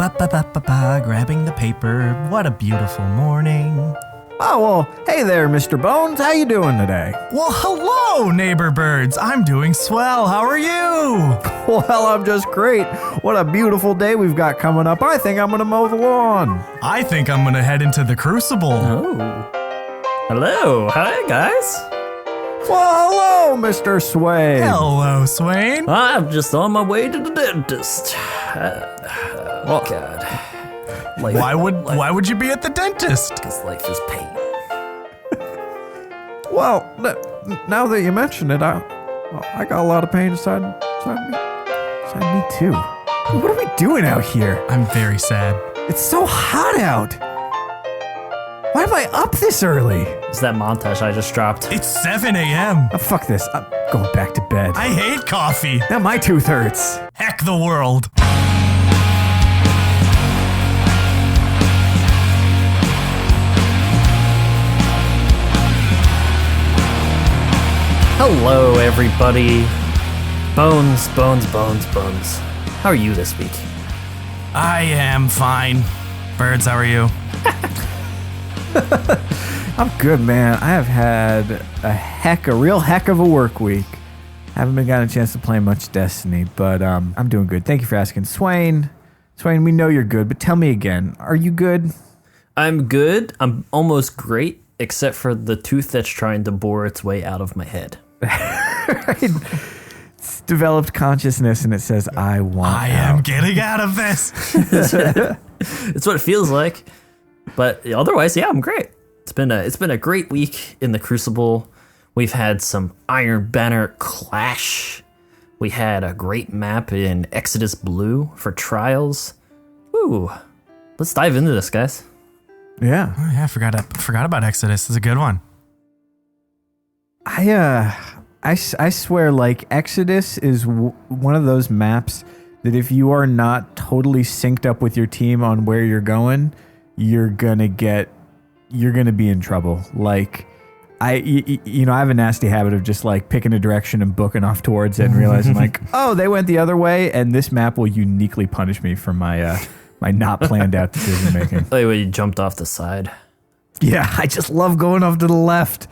Grabbing the paper. What a beautiful morning. Oh, well, hey there, Mr. Bones. How you doing today? Well, hello, neighbor birds. I'm doing swell. How are you? Well, I'm just great. What a beautiful day we've got coming up. I think I'm going to mow the lawn. I think I'm going to head into the crucible. Oh. Hello. Hi, guys. Well, hello, Mr. Swain. Hello, Swain. I'm just on my way to the dentist. God. Why would you be at the dentist? Because life is pain. Well, now that you mention it, I got a lot of pain inside me too. What are we doing out here? I'm very sad. It's so hot out. Why am I up this early? It's that montage I just dropped. It's 7 a.m. Oh, fuck this. I'm going back to bed. I hate coffee. Now my tooth hurts. Heck the world. Hello, everybody. Bones. How are you this week? I am fine. Birds, how are you? I'm good, man. I have had a real heck of a work week. Haven't been gotten a chance to play much Destiny, but I'm doing good. Thank you for asking. Swain, we know you're good, but tell me again, are you good? I'm good. I'm almost great, except for the tooth that's trying to bore its way out of my head. It's developed consciousness, and it says, I am getting out of this. It's what it feels like. But otherwise, yeah, I'm great. It's been a great week in the Crucible. We've had some Iron Banner Clash. We had a great map in Exodus Blue for Trials. Woo! Let's dive into this, guys. Yeah. Oh, yeah, I forgot about Exodus. It's a good one. I swear, like, Exodus is one of those maps that if you are not totally synced up with your team on where you're going, you're gonna be in trouble. Like, I have a nasty habit of just like picking a direction and booking off towards it and realizing like, oh, they went the other way, and this map will uniquely punish me for my my not planned out decision making. Like when you jumped off the side. Yeah, I just love going off to the left.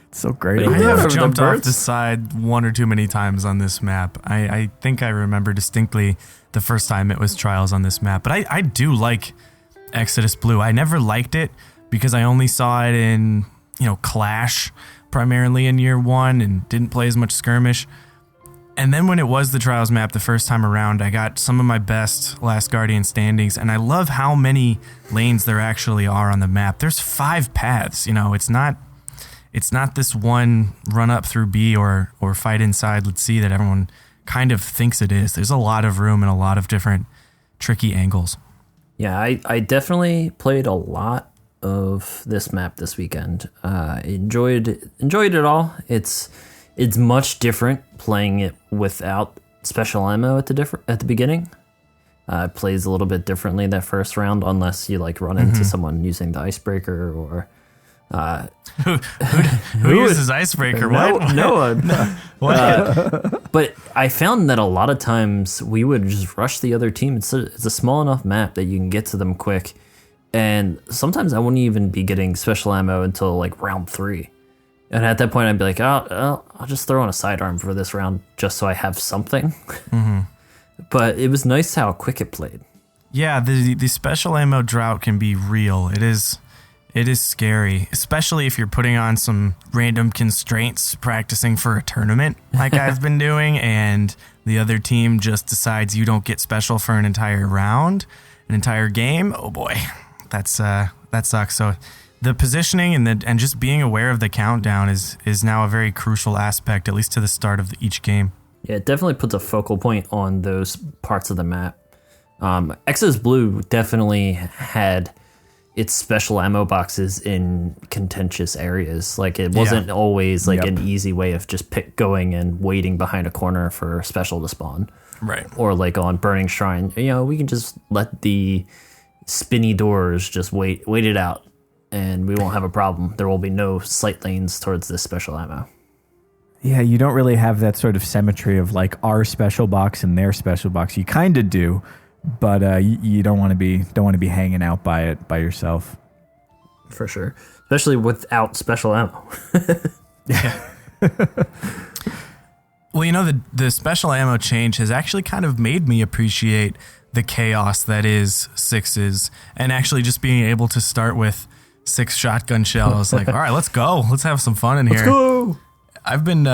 It's so great. I have jumped off the side one or too many times on this map. I think I remember distinctly the first time it was Trials on this map, but I do like Exodus Blue. I never liked it because I only saw it in, Clash primarily in year one and didn't play as much skirmish. And then when it was the Trials map the first time around, I got some of my best Last Guardian standings, and I love how many lanes there actually are on the map. There's 5 paths, it's not this one run up through B or fight inside, let's see, that everyone kind of thinks it is. There's a lot of room and a lot of different tricky angles. Yeah, I definitely played a lot of this map this weekend. Enjoyed it all. It's much different playing it without special ammo at the beginning. It plays a little bit differently that first round, unless you run into someone using the icebreaker or. Who uses icebreaker? No one. But I found that a lot of times we would just rush the other team. It's a small enough map that you can get to them quick, and sometimes I wouldn't even be getting special ammo until round 3. And at that point, I'd be like, I'll just throw on a sidearm for this round just so I have something. Mm-hmm. But it was nice how quick it played. Yeah, the special ammo drought can be real. It is scary, especially if you're putting on some random constraints practicing for a tournament like I've been doing, and the other team just decides you don't get special for an entire round, an entire game. Oh boy, that sucks. So the positioning and just being aware of the countdown is now a very crucial aspect, at least to the start of each game. Yeah, it definitely puts a focal point on those parts of the map. Exodus Blue definitely had its special ammo boxes in contentious areas. It wasn't always an easy way of just going and waiting behind a corner for special to spawn. Right. Or on Burning Shrine, we can just let the spinny doors just wait it out, and we won't have a problem. There will be no sight lanes towards this special ammo. Yeah, you don't really have that sort of symmetry of our special box and their special box. You kind of do, but you don't want to be hanging out by it by yourself. For sure. Especially without special ammo. Yeah. Well, the special ammo change has actually kind of made me appreciate the chaos that is sixes, and actually just being able to start with 6 shotgun shells. Like, all right, let's go. Let's have some fun in here. Let's go. I've been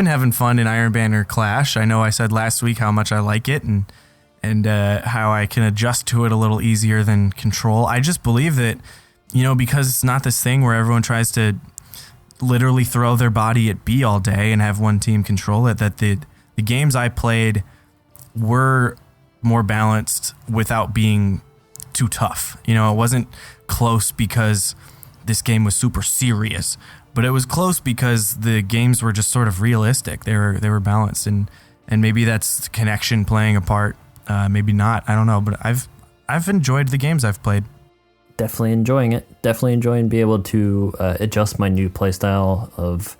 having fun in Iron Banner Clash. I know I said last week how much I like it and how I can adjust to it a little easier than Control. I just believe that, because it's not this thing where everyone tries to literally throw their body at B all day and have one team control it, that the games I played were more balanced without being too tough. It wasn't close because this game was super serious, but it was close because the games were just sort of realistic. They were balanced, and maybe that's connection playing a part. Maybe not. I don't know, but I've enjoyed the games I've played. Definitely enjoying it. Definitely enjoying being able to adjust my new playstyle of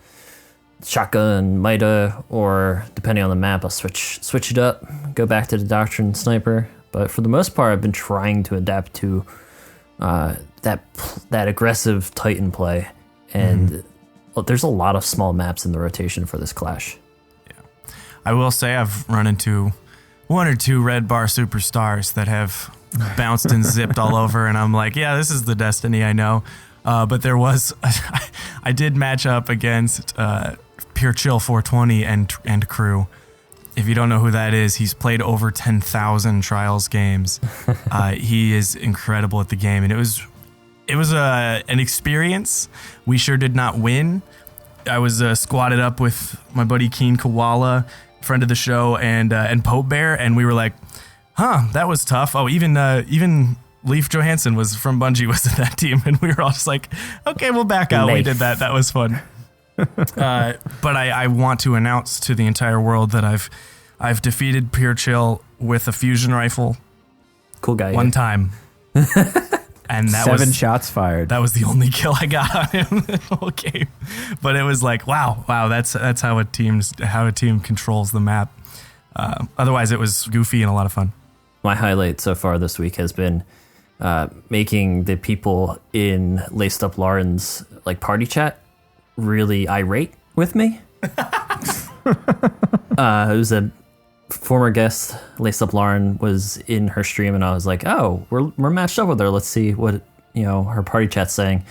shotgun, Mida, or depending on the map, I'll switch it up, go back to the Doctrine Sniper. But for the most part, I've been trying to adapt to that aggressive Titan play, and there's a lot of small maps in the rotation for this Clash. Yeah, I will say I've run into 1 or 2 red bar superstars that have bounced and zipped all over, and I'm like, yeah, this is the Destiny I know. But there was, I did match up against Pure Chill 420 and crew. If you don't know who that is, he's played over 10,000 Trials games. He is incredible at the game, and it was an experience. We sure did not win. I was squatted up with my buddy Keen Koala, friend of the show, and Pope Bear, and we were like, that was tough. Oh, even Leif Johansson was from Bungie, was in that team, and we were all just like, okay, we'll back out. We did that. That was fun. But I want to announce to the entire world that I've defeated Pure Chill with a fusion rifle. Cool guy. One time. And that 7 shots fired. That was the only kill I got on him the whole game. But it was like, wow, that's how a team controls the map. Otherwise, it was goofy and a lot of fun. My highlight so far this week has been making the people in Laced Up Lauren's party chat really irate with me. It was a former guest, Laced Up Lauren, was in her stream, and I was like, oh, we're matched up with her. Let's see what her party chat's saying.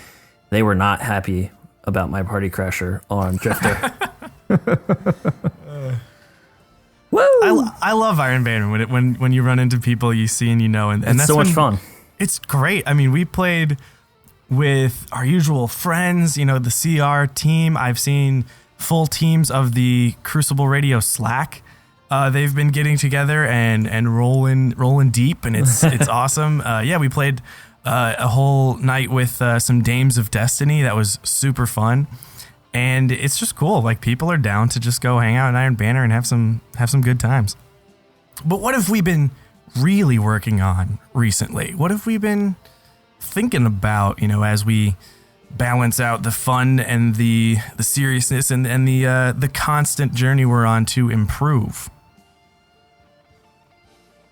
They were not happy about my party crasher on Drifter. Woo! I love Iron Banner when you run into people you see and and it's that's so much fun. It's great. I mean, we played with our usual friends, the CR team. I've seen full teams of the Crucible Radio Slack. They've been getting together and rolling deep, and it's awesome. We played a whole night with some Dames of Destiny. That was super fun. And it's just cool. People are down to just go hang out in Iron Banner and have some good times. But what have we been really working on recently? What have we been thinking about, as we balance out the fun and the seriousness and the constant journey we're on to improve?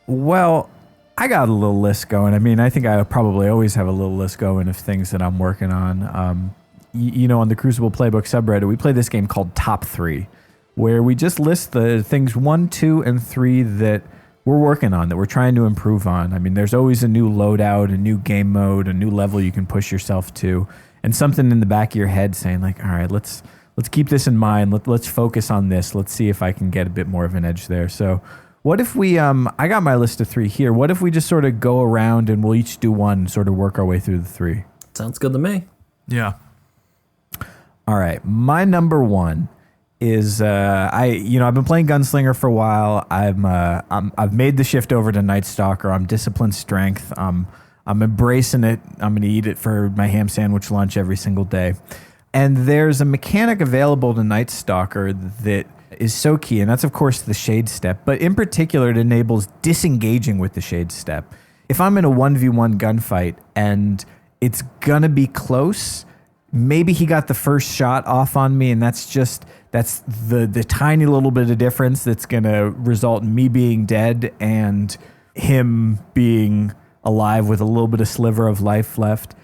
Well, I got a little list going. I mean, I think I probably always have a little list going of things that I'm working on. On the Crucible Playbook subreddit, we play this game called Top 3, where we just list the things 1, 2, and 3 that we're working on, that we're trying to improve on. I mean, there's always a new loadout, a new game mode, a new level you can push yourself to, and something in the back of your head saying all right, let's keep this in mind. Let's focus on this. Let's see if I can get a bit more of an edge there. So what if we, I got my list of 3 here. What if we just sort of go around and we'll each do one and sort of work our way through the 3? Sounds good to me. Yeah. All right, my number 1 is I've been playing Gunslinger for a while. I've made the shift over to Night Stalker. I'm disciplined strength. I'm embracing it. I'm gonna eat it for my ham sandwich lunch every single day. And there's a mechanic available to Night Stalker that is so key, and that's of course the Shade Step. But in particular, it enables disengaging with the Shade Step. If I'm in a 1v1 gunfight and it's gonna be close, maybe he got the first shot off on me, and that's the tiny little bit of difference that's going to result in me being dead and him being alive with a little bit of sliver of life left.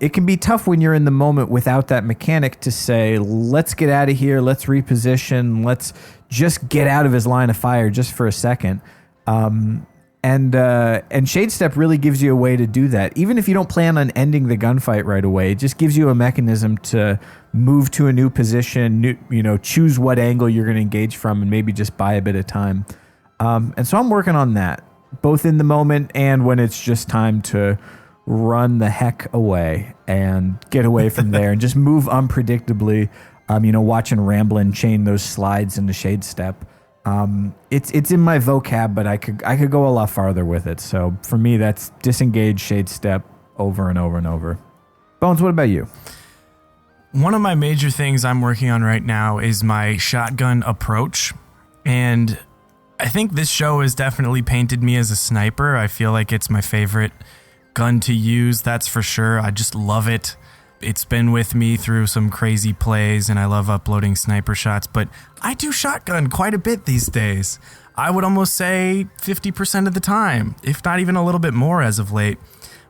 It can be tough when you're in the moment without that mechanic to say, let's get out of here, let's reposition, let's just get out of his line of fire just for a second. And Shade Step really gives you a way to do that. Even if you don't plan on ending the gunfight right away, it just gives you a mechanism to move to a new position, choose what angle you're going to engage from, and maybe just buy a bit of time. And so I'm working on that, both in the moment and when it's just time to run the heck away and get away from there and just move unpredictably, watching Ramblin' chain those slides into Shade Step. It's in my vocab, but I could go a lot farther with it. So for me, that's disengage, Shade Step over and over and over. Bones, what about you? One of my major things I'm working on right now is my shotgun approach. And I think this show has definitely painted me as a sniper. I feel like it's my favorite gun to use, that's for sure. I just love it. It's been with me through some crazy plays, and I love uploading sniper shots, but I do shotgun quite a bit these days. I would almost say 50% of the time, if not even a little bit more as of late.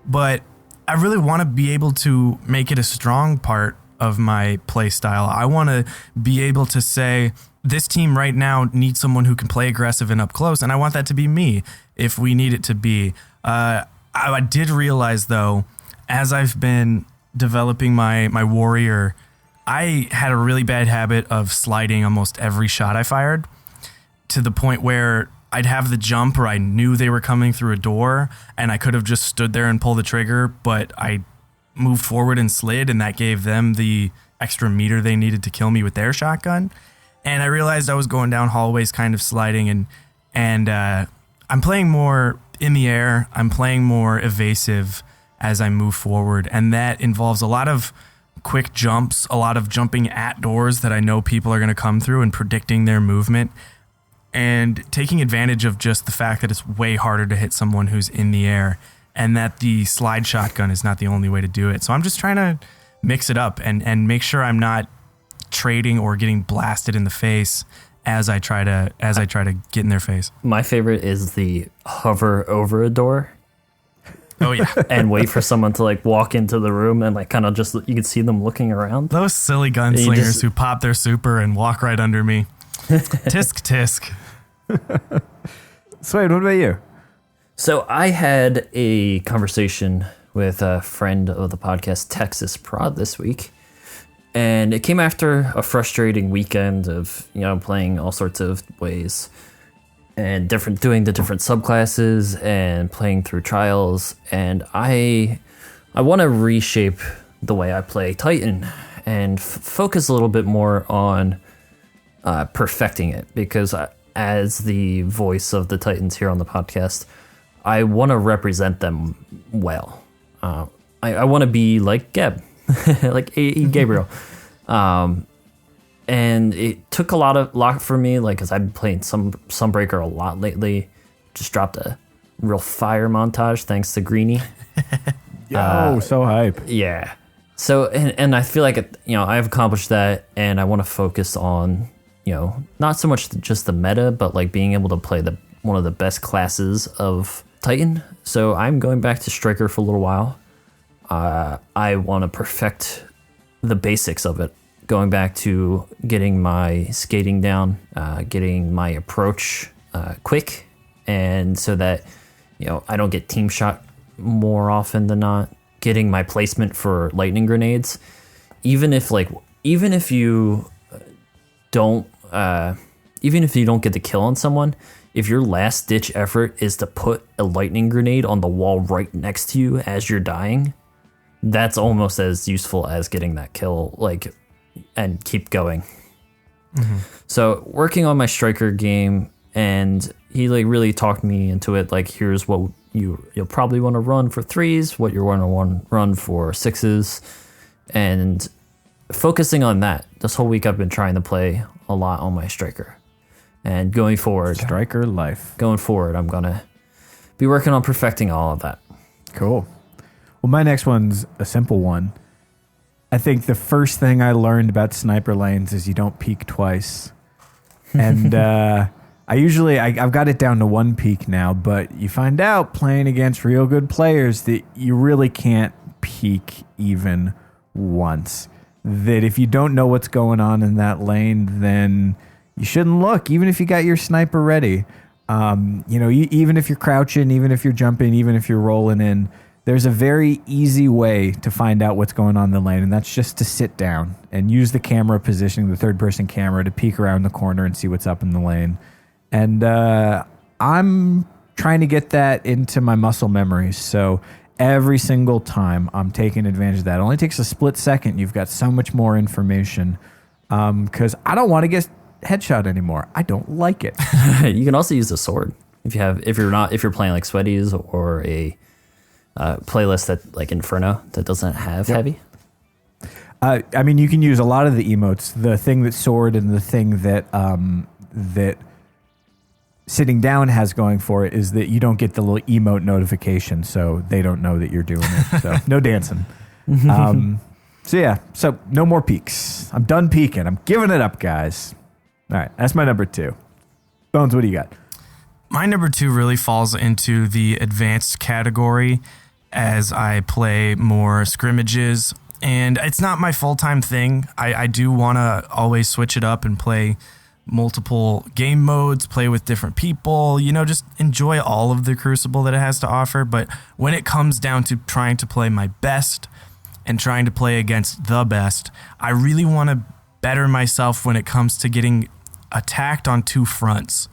But I really want to be able to make it a strong part of my play style. I want to be able to say, this team right now needs someone who can play aggressive and up close, and I want that to be me if we need it to be. I did realize, though, as I've been developing my warrior, I had a really bad habit of sliding almost every shot I fired, to the point where I'd have the jump or I knew they were coming through a door and I could have just stood there and pulled the trigger, but I moved forward and slid, and that gave them the extra meter they needed to kill me with their shotgun. And I realized I was going down hallways kind of sliding, and I'm playing more in the air. I'm playing more evasive as I move forward, and that involves a lot of quick jumps, a lot of jumping at doors that I know people are going to come through and predicting their movement, and taking advantage of just the fact that it's way harder to hit someone who's in the air, and that the slide shotgun is not the only way to do it. So I'm just trying to mix it up and make sure I'm not trading or getting blasted in the face as I try to get in their face. My favorite is the hover over a door. Oh yeah. And wait for someone to like walk into the room and like kind of just, you can see them looking around. Those silly gunslingers who pop their super and walk right under me. Tisk tisk. Swade, what about you? So I had a conversation with a friend of the podcast, Texas Prod, this week. And it came after a frustrating weekend of, playing all sorts of ways and doing the different subclasses and playing through trials. And I want to reshape the way I play Titan and focus a little bit more on perfecting it, because as the voice of the Titans here on the podcast, I want to represent them well. I want to be like Geb, like A.E. Gabriel. And it took a lot for me, like, because I've been playing Sunbreaker a lot lately. Just dropped a real fire montage thanks to Greenie. So hype. Yeah. So, and I feel like, I've accomplished that, and I want to focus on, not so much just the meta, but like being able to play one of the best classes of Titan. So I'm going back to Striker for a little while. I want to perfect the basics of it, going back to getting my skating down, getting my approach quick, and so that I don't get team shot more often than not, getting my placement for lightning grenades, even if you don't get the kill on someone, if your last ditch effort is to put a lightning grenade on the wall right next to you as you're dying, that's almost as useful as getting that kill, and keep going. Mm-hmm. So working on my Striker game, and he really talked me into it. Like, here's what you'll probably want to run for 3s, what you're going to want to run for 6s, and focusing on that. This whole week I've been trying to play a lot on my Striker, and going forward, Striker life. Going forward, I'm gonna be working on perfecting all of that. Cool. Well, my next one's a simple one. I think the first thing I learned about sniper lanes is you don't peek twice. And I've got it down to 1 peek now, but you find out playing against real good players that you really can't peek even once. That if you don't know what's going on in that lane, then you shouldn't look, even if you got your sniper ready. Even if you're crouching, even if you're jumping, even if you're rolling in, there's a very easy way to find out what's going on in the lane, and that's just to sit down and use the camera positioning, the third-person camera, to peek around the corner and see what's up in the lane. And I'm trying to get that into my muscle memory, so every single time I'm taking advantage of that. It only takes a split second. You've got so much more information because I don't want to get headshot anymore. I don't like it. You can also use the sword if you're playing like Sweaties or a playlist that like Inferno that doesn't have heavy. You can use a lot of the emotes. The thing that sword and the thing that sitting down has going for it is that you don't get the little emote notification, so they don't know that you're doing it. So no dancing. So no more peeks. I'm done peeking. I'm giving it up, guys. All right, that's my number 2. Bones, what do you got? My number 2 really falls into the advanced category as I play more scrimmages. And it's not my full-time thing. I do want to always switch it up and play multiple game modes, play with different people, just enjoy all of the Crucible that it has to offer. But when it comes down to trying to play my best and trying to play against the best, I really want to better myself when it comes to getting attacked on 2 fronts.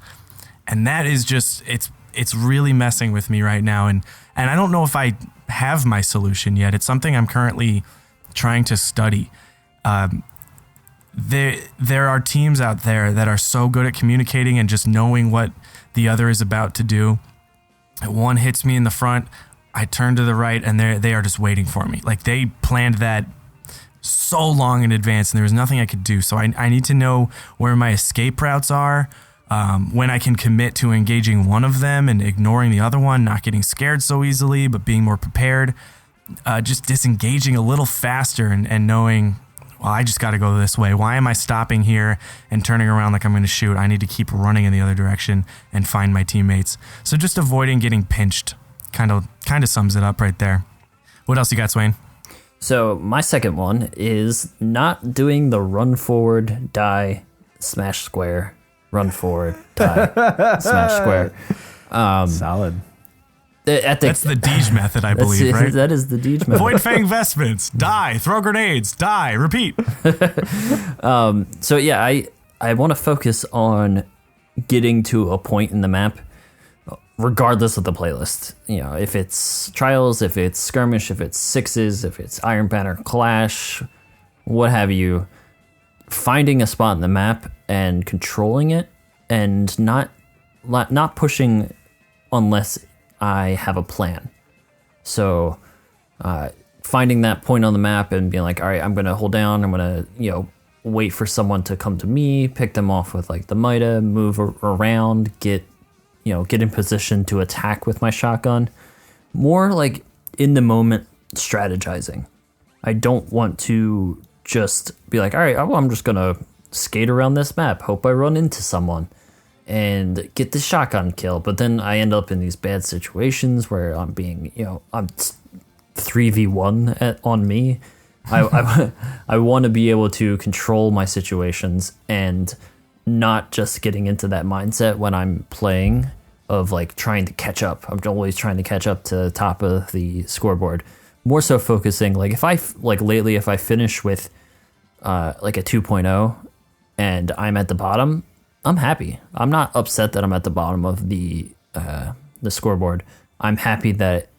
And that is just, it's really messing with me right now. And I don't know if I have my solution yet. It's something I'm currently trying to study. There are teams out there that are so good at communicating and just knowing what the other is about to do. One hits me in the front, I turn to the right, and they are just waiting for me. Like, they planned that so long in advance, and there was nothing I could do. So I need to know where my escape routes are, when I can commit to engaging one of them and ignoring the other one, not getting scared so easily, but being more prepared, just disengaging a little faster and knowing, well, I just got to go this way. Why am I stopping here and turning around like I'm going to shoot? I need to keep running in the other direction and find my teammates. So just avoiding getting pinched kind of sums it up right there. What else you got, Swain? So my second one is not doing the run forward, die, smash square, run forward, die, smash square. Solid. That's the Deej method, I believe, right? That is the Deej method. Void Fang vestments, die, throw grenades, die, repeat. So yeah, I want to focus on getting to a point in the map, regardless of the playlist. If it's Trials, if it's Skirmish, if it's Sixes, if it's Iron Banner, Clash, what have you, finding a spot in the map and controlling it and not pushing unless I have a plan. So finding that point on the map and being like, all right, I'm going to hold down, I'm going to, wait for someone to come to me, pick them off with like the Mida, move around, get in position to attack with my shotgun. More like in the moment strategizing. I don't want to just be like, all right, well, I'm just going to skate around this map, hope I run into someone and get the shotgun kill. But then I end up in these bad situations where I'm being, I'm 3v1 on me. I want to be able to control my situations and not just getting into that mindset when I'm playing of like trying to catch up. I'm always trying to catch up to the top of the scoreboard. More so focusing, like if I finish with like a 2.0 and I'm at the bottom, I'm happy. I'm not upset that I'm at the bottom of the scoreboard. I'm happy that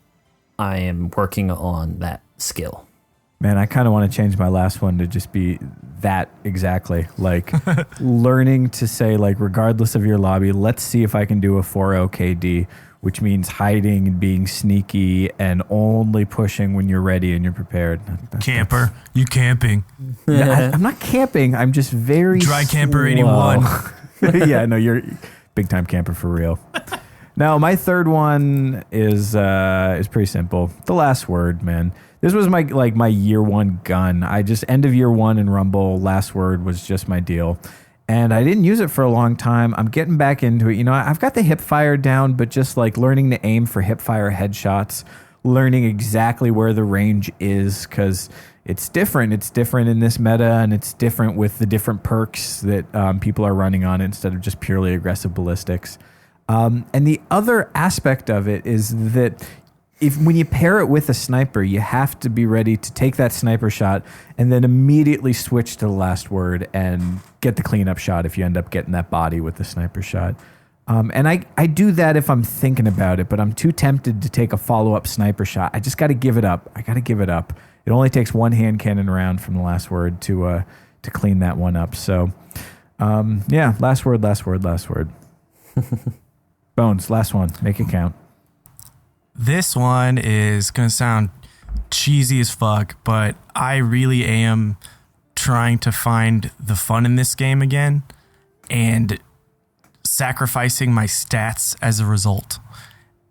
I am working on that skill. Man, I kind of want to change my last one to just be that exactly. Like learning to say, like, regardless of your lobby, let's see if I can do a 4-0 KD, which means hiding and being sneaky and only pushing when you're ready and you're prepared. Camper. You camping. No, I'm not camping. I'm just very Dry camper slow. 81. Yeah, no, you're big time camper for real. Now, my third one is pretty simple. The last word, man. This was my year one gun. I just end of year one in Rumble. Last word was just my deal, and I didn't use it for a long time. I'm getting back into it. I've got the hip fire down, but just like learning to aim for hip fire headshots, learning exactly where the range is, because it's different. It's different in this meta, and it's different with the different perks that people are running on instead of just purely aggressive ballistics. And the other aspect of it is that when you pair it with a sniper, you have to be ready to take that sniper shot and then immediately switch to the last word and get the cleanup shot if you end up getting that body with the sniper shot. And I do that if I'm thinking about it, but I'm too tempted to take a follow-up sniper shot. I just got to give it up. It only takes one hand cannon round from the last word to clean that one up. So, last word. Bones, last one. Make it count. This one is going to sound cheesy as fuck, but I really am trying to find the fun in this game again and sacrificing my stats as a result.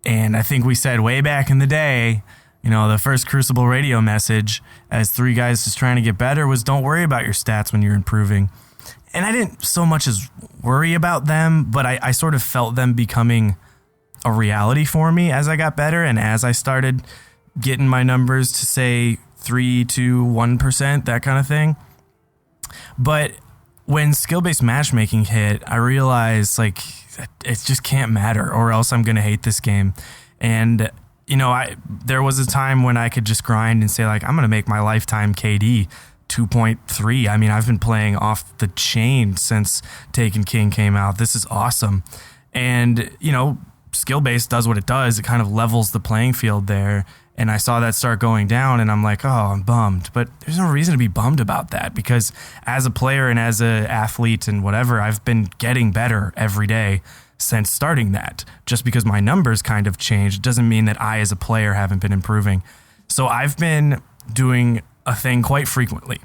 And I think we said way back in the day, the first Crucible radio message as three guys just trying to get better was don't worry about your stats when you're improving. And I didn't so much as worry about them, but I sort of felt them becoming a reality for me as I got better and as I started getting my numbers to say 3 to 1%, that kind of thing. But when skill-based matchmaking hit, I realized like it just can't matter or else I'm going to hate this game. And there was a time when I could just grind and say like I'm going to make my lifetime KD 2.3. I mean, I've been playing off the chain since Taken King came out. This is awesome. And, skill-based does what it does. It kind of levels the playing field there. And I saw that start going down and I'm like, oh, I'm bummed. But there's no reason to be bummed about that because as a player and as an athlete and whatever, I've been getting better every day since starting that. Just because my numbers kind of changed doesn't mean that I as a player haven't been improving. So I've been doing a thing quite frequently.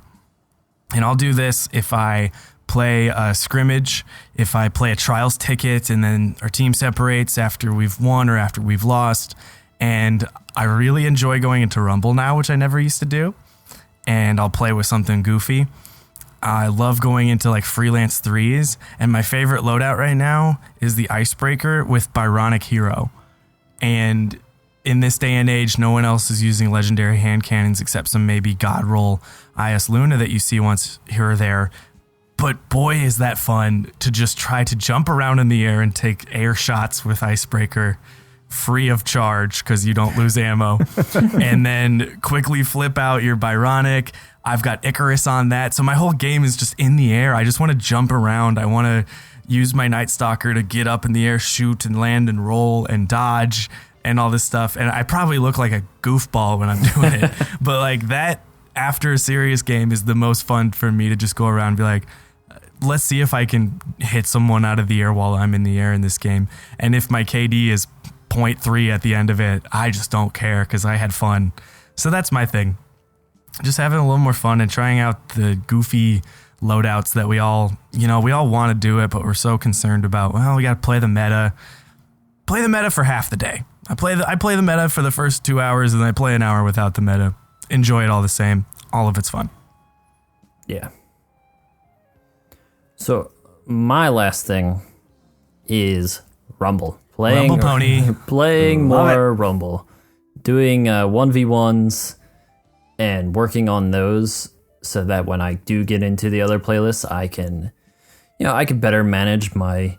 And I'll do this if I play a scrimmage, if I play a trials ticket and then our team separates after we've won or after we've lost. And I really enjoy going into Rumble now, which I never used to do. And I'll play with something goofy. I love going into like freelance threes. And my favorite loadout right now is the Icebreaker with Byronic Hero. And in this day and age, no one else is using legendary hand cannons except some maybe God roll IS Luna that you see once here or there. But boy, is that fun to just try to jump around in the air and take air shots with Icebreaker free of charge because you don't lose ammo. And then quickly flip out your Byronic. I've got Icarus on that. So my whole game is just in the air. I just want to jump around. I want to use my Night Stalker to get up in the air, shoot and land and roll and dodge and all this stuff. And I probably look like a goofball when I'm doing it. But like that after a serious game is the most fun for me to just go around and be like, let's see if I can hit someone out of the air while I'm in the air in this game. And if my KD is 0.3 at the end of it, I just don't care because I had fun. So that's my thing. Just having a little more fun and trying out the goofy loadouts that we all want to do it, but we're so concerned about, well, we got to play the meta. Play the meta for half the day. I play the meta for the first 2 hours and I play an hour without the meta. Enjoy it all the same. All of it's fun. Yeah. So my last thing is Rumble. Rumble Pony. Playing more Rumble. Doing 1v1s and working on those so that when I do get into the other playlists, I can better manage my,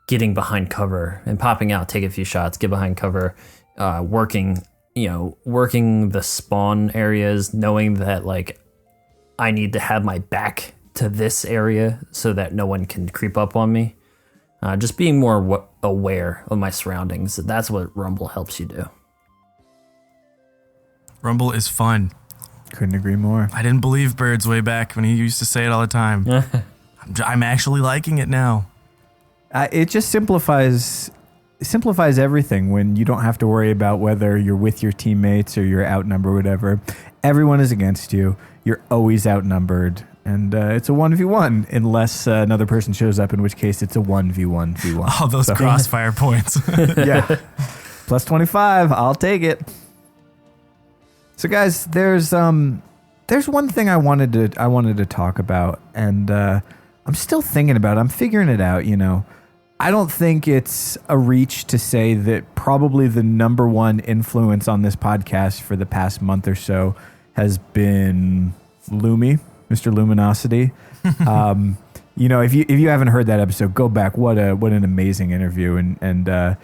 getting behind cover and popping out, take a few shots, get behind cover, working the spawn areas, knowing that like I need to have my back to this area so that no one can creep up on me. Just being more aware of my surroundings. That's what Rumble helps you do. Rumble is fun. Couldn't agree more. I didn't believe Birds way back when he used to say it all the time. I'm actually liking it now. It just simplifies everything when you don't have to worry about whether you're with your teammates or you're outnumbered or whatever. Everyone is against you. You're always outnumbered. And it's a 1v1 unless another person shows up, in which case it's a 1v1v1. All those crossfire points. Yeah. Plus 25. I'll take it. So guys, there's one thing I wanted to talk about, and I'm still thinking about it. I'm figuring it out, you know. I don't think it's a reach to say that probably the number one influence on this podcast for the past month or so has been Lumi, Mr. Luminosity. You know, if you haven't heard that episode, go back. What an amazing interview, and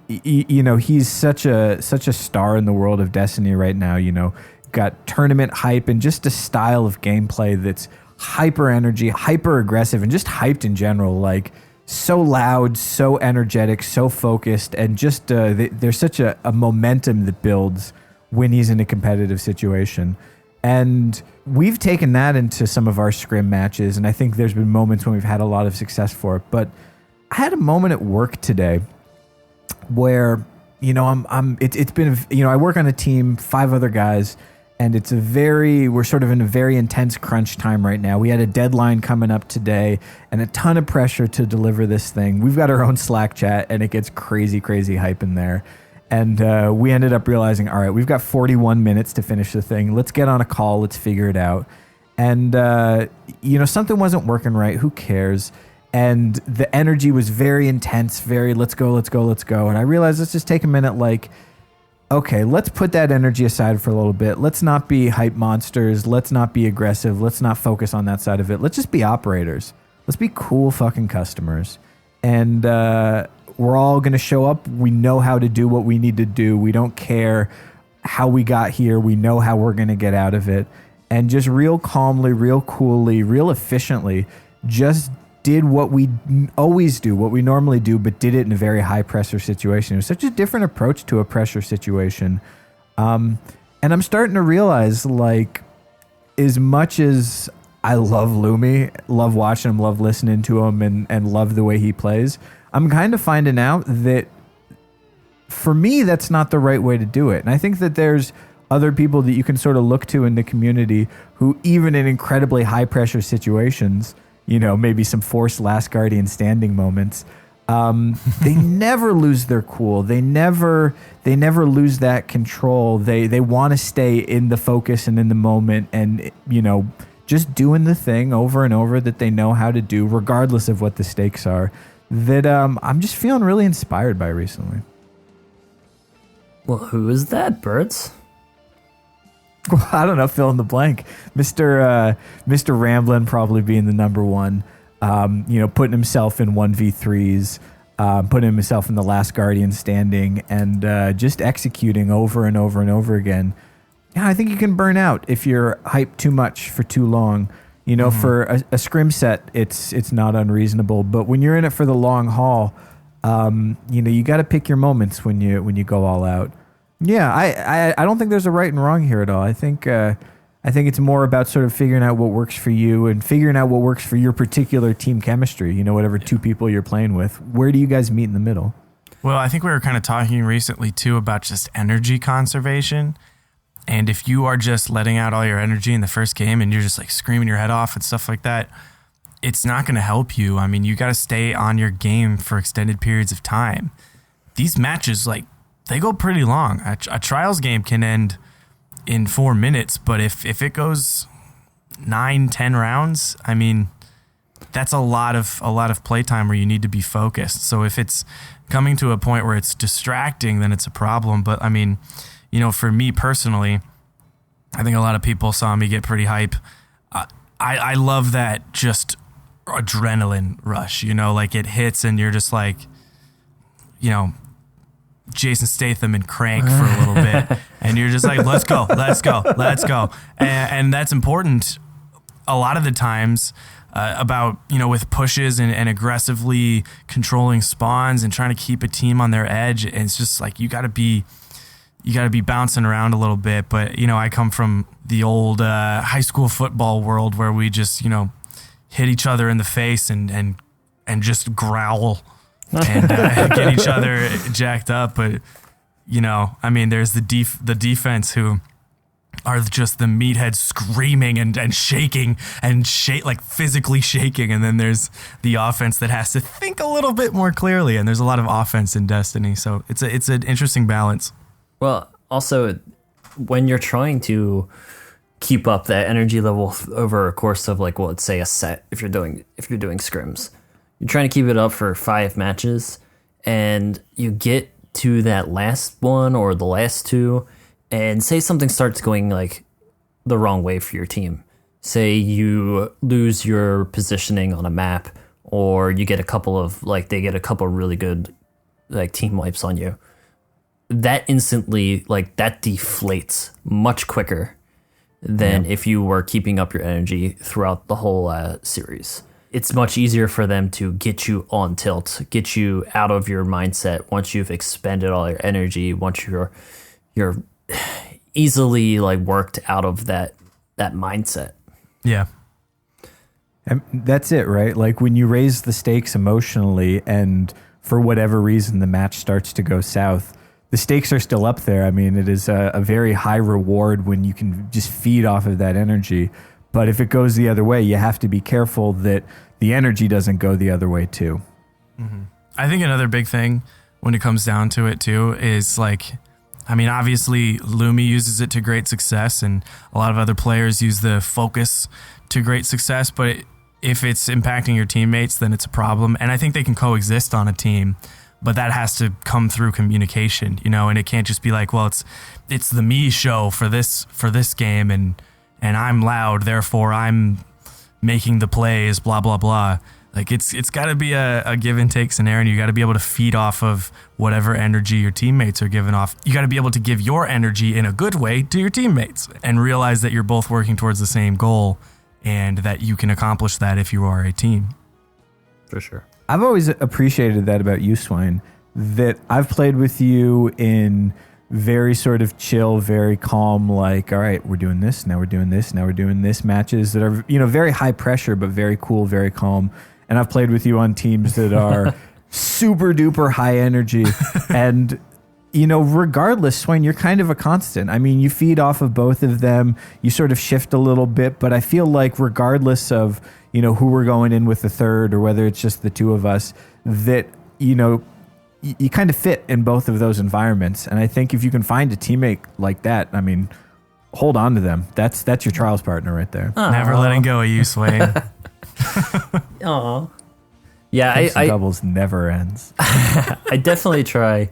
you know, he's such a star in the world of Destiny right now. You know, got tournament hype and just a style of gameplay that's hyper energy, hyper aggressive, and just hyped in general. Like, so loud, so energetic, so focused, and just there's such a momentum that builds when he's in a competitive situation. And we've taken that into some of our scrim matches, and I think there's been moments when we've had a lot of success for it. But I had a moment at work today where, you know, it's been, you know, I work on a team, 5 other guys, and we're sort of in a very intense crunch time right now. We had a deadline coming up today and a ton of pressure to deliver this thing. We've got our own Slack chat, and it gets crazy hype in there. And we ended up realizing, all right, we've got 41 minutes to finish the thing. Let's get on a call. Let's figure it out. And, you know, something wasn't working right. Who cares? And the energy was very intense, very let's go. And I realized, let's just take a minute, like, okay, let's put that energy aside for a little bit. Let's not be hype monsters. Let's not be aggressive. Let's not focus on that side of it. Let's just be operators. Let's be cool fucking customers. And we're all going to show up. We know how to do what we need to do. We don't care how we got here. We know how we're going to get out of it. And just real calmly, real coolly, real efficiently, just did what we always do, what we normally do, but did it in a very high pressure situation. It was such a different approach to a pressure situation. And I'm starting to realize, like, as much as I love Lumi, love watching him, love listening to him, and love the way he plays, I'm kind of finding out that for me, that's not the right way to do it. And I think that there's other people that you can sort of look to in the community who, even in incredibly high pressure situations, you know, maybe some forced last guardian standing moments, they never lose their cool. They never lose that control. They want to stay in the focus and in the moment, and, you know, just doing the thing over and over that they know how to do, regardless of what the stakes are, that I'm just feeling really inspired by recently. Well, who is that, Birds? Well, I don't know, fill in the blank. Mr. Ramblin' probably being the number one, you know, putting himself in 1v3s, putting himself in the last guardian standing, and just executing over and over and over again. Yeah, I think you can burn out if you're hyped too much for too long. You know, for a scrim set, it's not unreasonable. But when you're in it for the long haul, you know, you got to pick your moments when you go all out. Yeah, I don't think there's a right and wrong here at all. I think it's more about sort of figuring out what works for you and figuring out what works for your particular team chemistry. You know, whatever 2 people you're playing with. Where do you guys meet in the middle? Well, I think we were kind of talking recently too about just energy conservation. And if you are just letting out all your energy in the first game and you're just like screaming your head off and stuff like that, it's not going to help you. I mean, you got to stay on your game for extended periods of time. These matches, like, they go pretty long. A trials game can end in 4 minutes, but if it goes 9-10 rounds, I mean, that's a lot of playtime where you need to be focused. So if it's coming to a point where it's distracting, then it's a problem. But I mean, you know, for me personally, I think a lot of people saw me get pretty hype. I love that just adrenaline rush, you know, like it hits and you're just like, you know, Jason Statham and Crank for a little bit, and you're just like, let's go. And that's important a lot of the times about, you know, with pushes and aggressively controlling spawns and trying to keep a team on their edge. And it's just like, you got to be bouncing around a little bit. But, you know, I come from the old high school football world where we just, you know, hit each other in the face and just growl and get each other jacked up. But, you know, I mean, there's the defense who are just the meatheads screaming and shaking and like physically shaking. And then there's the offense that has to think a little bit more clearly. And there's a lot of offense in Destiny. So it's an interesting balance. Well, also, when you're trying to keep up that energy level over a course of like, well, let's say a set. If you're doing scrims, you're trying to keep it up for 5 matches, and you get to that last one or the last 2, and say something starts going like the wrong way for your team. Say you lose your positioning on a map, or you get a couple of they get a couple of really good like team wipes on you. That instantly that deflates much quicker than if you were keeping up your energy throughout the whole series. It's much easier for them to get you on tilt, get you out of your mindset once you've expended all your energy, once you're easily worked out of that mindset. Yeah. And that's it, right? Like when you raise the stakes emotionally and for whatever reason the match starts to go south, the stakes are still up there. I mean, it is a very high reward when you can just feed off of that energy. But if it goes the other way, you have to be careful that the energy doesn't go the other way too. Mm-hmm. I think another big thing when it comes down to it too is obviously Lumi uses it to great success, and a lot of other players use the focus to great success. But if it's impacting your teammates, then it's a problem. And I think they can coexist on a team, but that has to come through communication, and it can't just be like, well, it's the me show for this game, and I'm loud, therefore I'm making the plays, blah blah blah. It's got to be a give and take scenario, and you got to be able to feed off of whatever energy your teammates are giving off. You got to be able to give your energy in a good way to your teammates and realize that you're both working towards the same goal and that you can accomplish that if you are a team. For sure. I've always appreciated that about you, Swain, that I've played with you in very sort of chill, very calm, all right, we're doing this, now we're doing this, now we're doing this matches that are, very high pressure, but very cool, very calm. And I've played with you on teams that are super duper high energy. And, regardless, Swain, you're kind of a constant. I mean, you feed off of both of them. You sort of shift a little bit, but I feel like regardless of, who we're going in with the third or whether it's just the two of us, that, you kind of fit in both of those environments. And I think if you can find a teammate like that, I mean, hold on to them. That's your trials partner right there. Aww. Never letting go of you, Swain. Aw. Yeah, I doubles never ends. I definitely try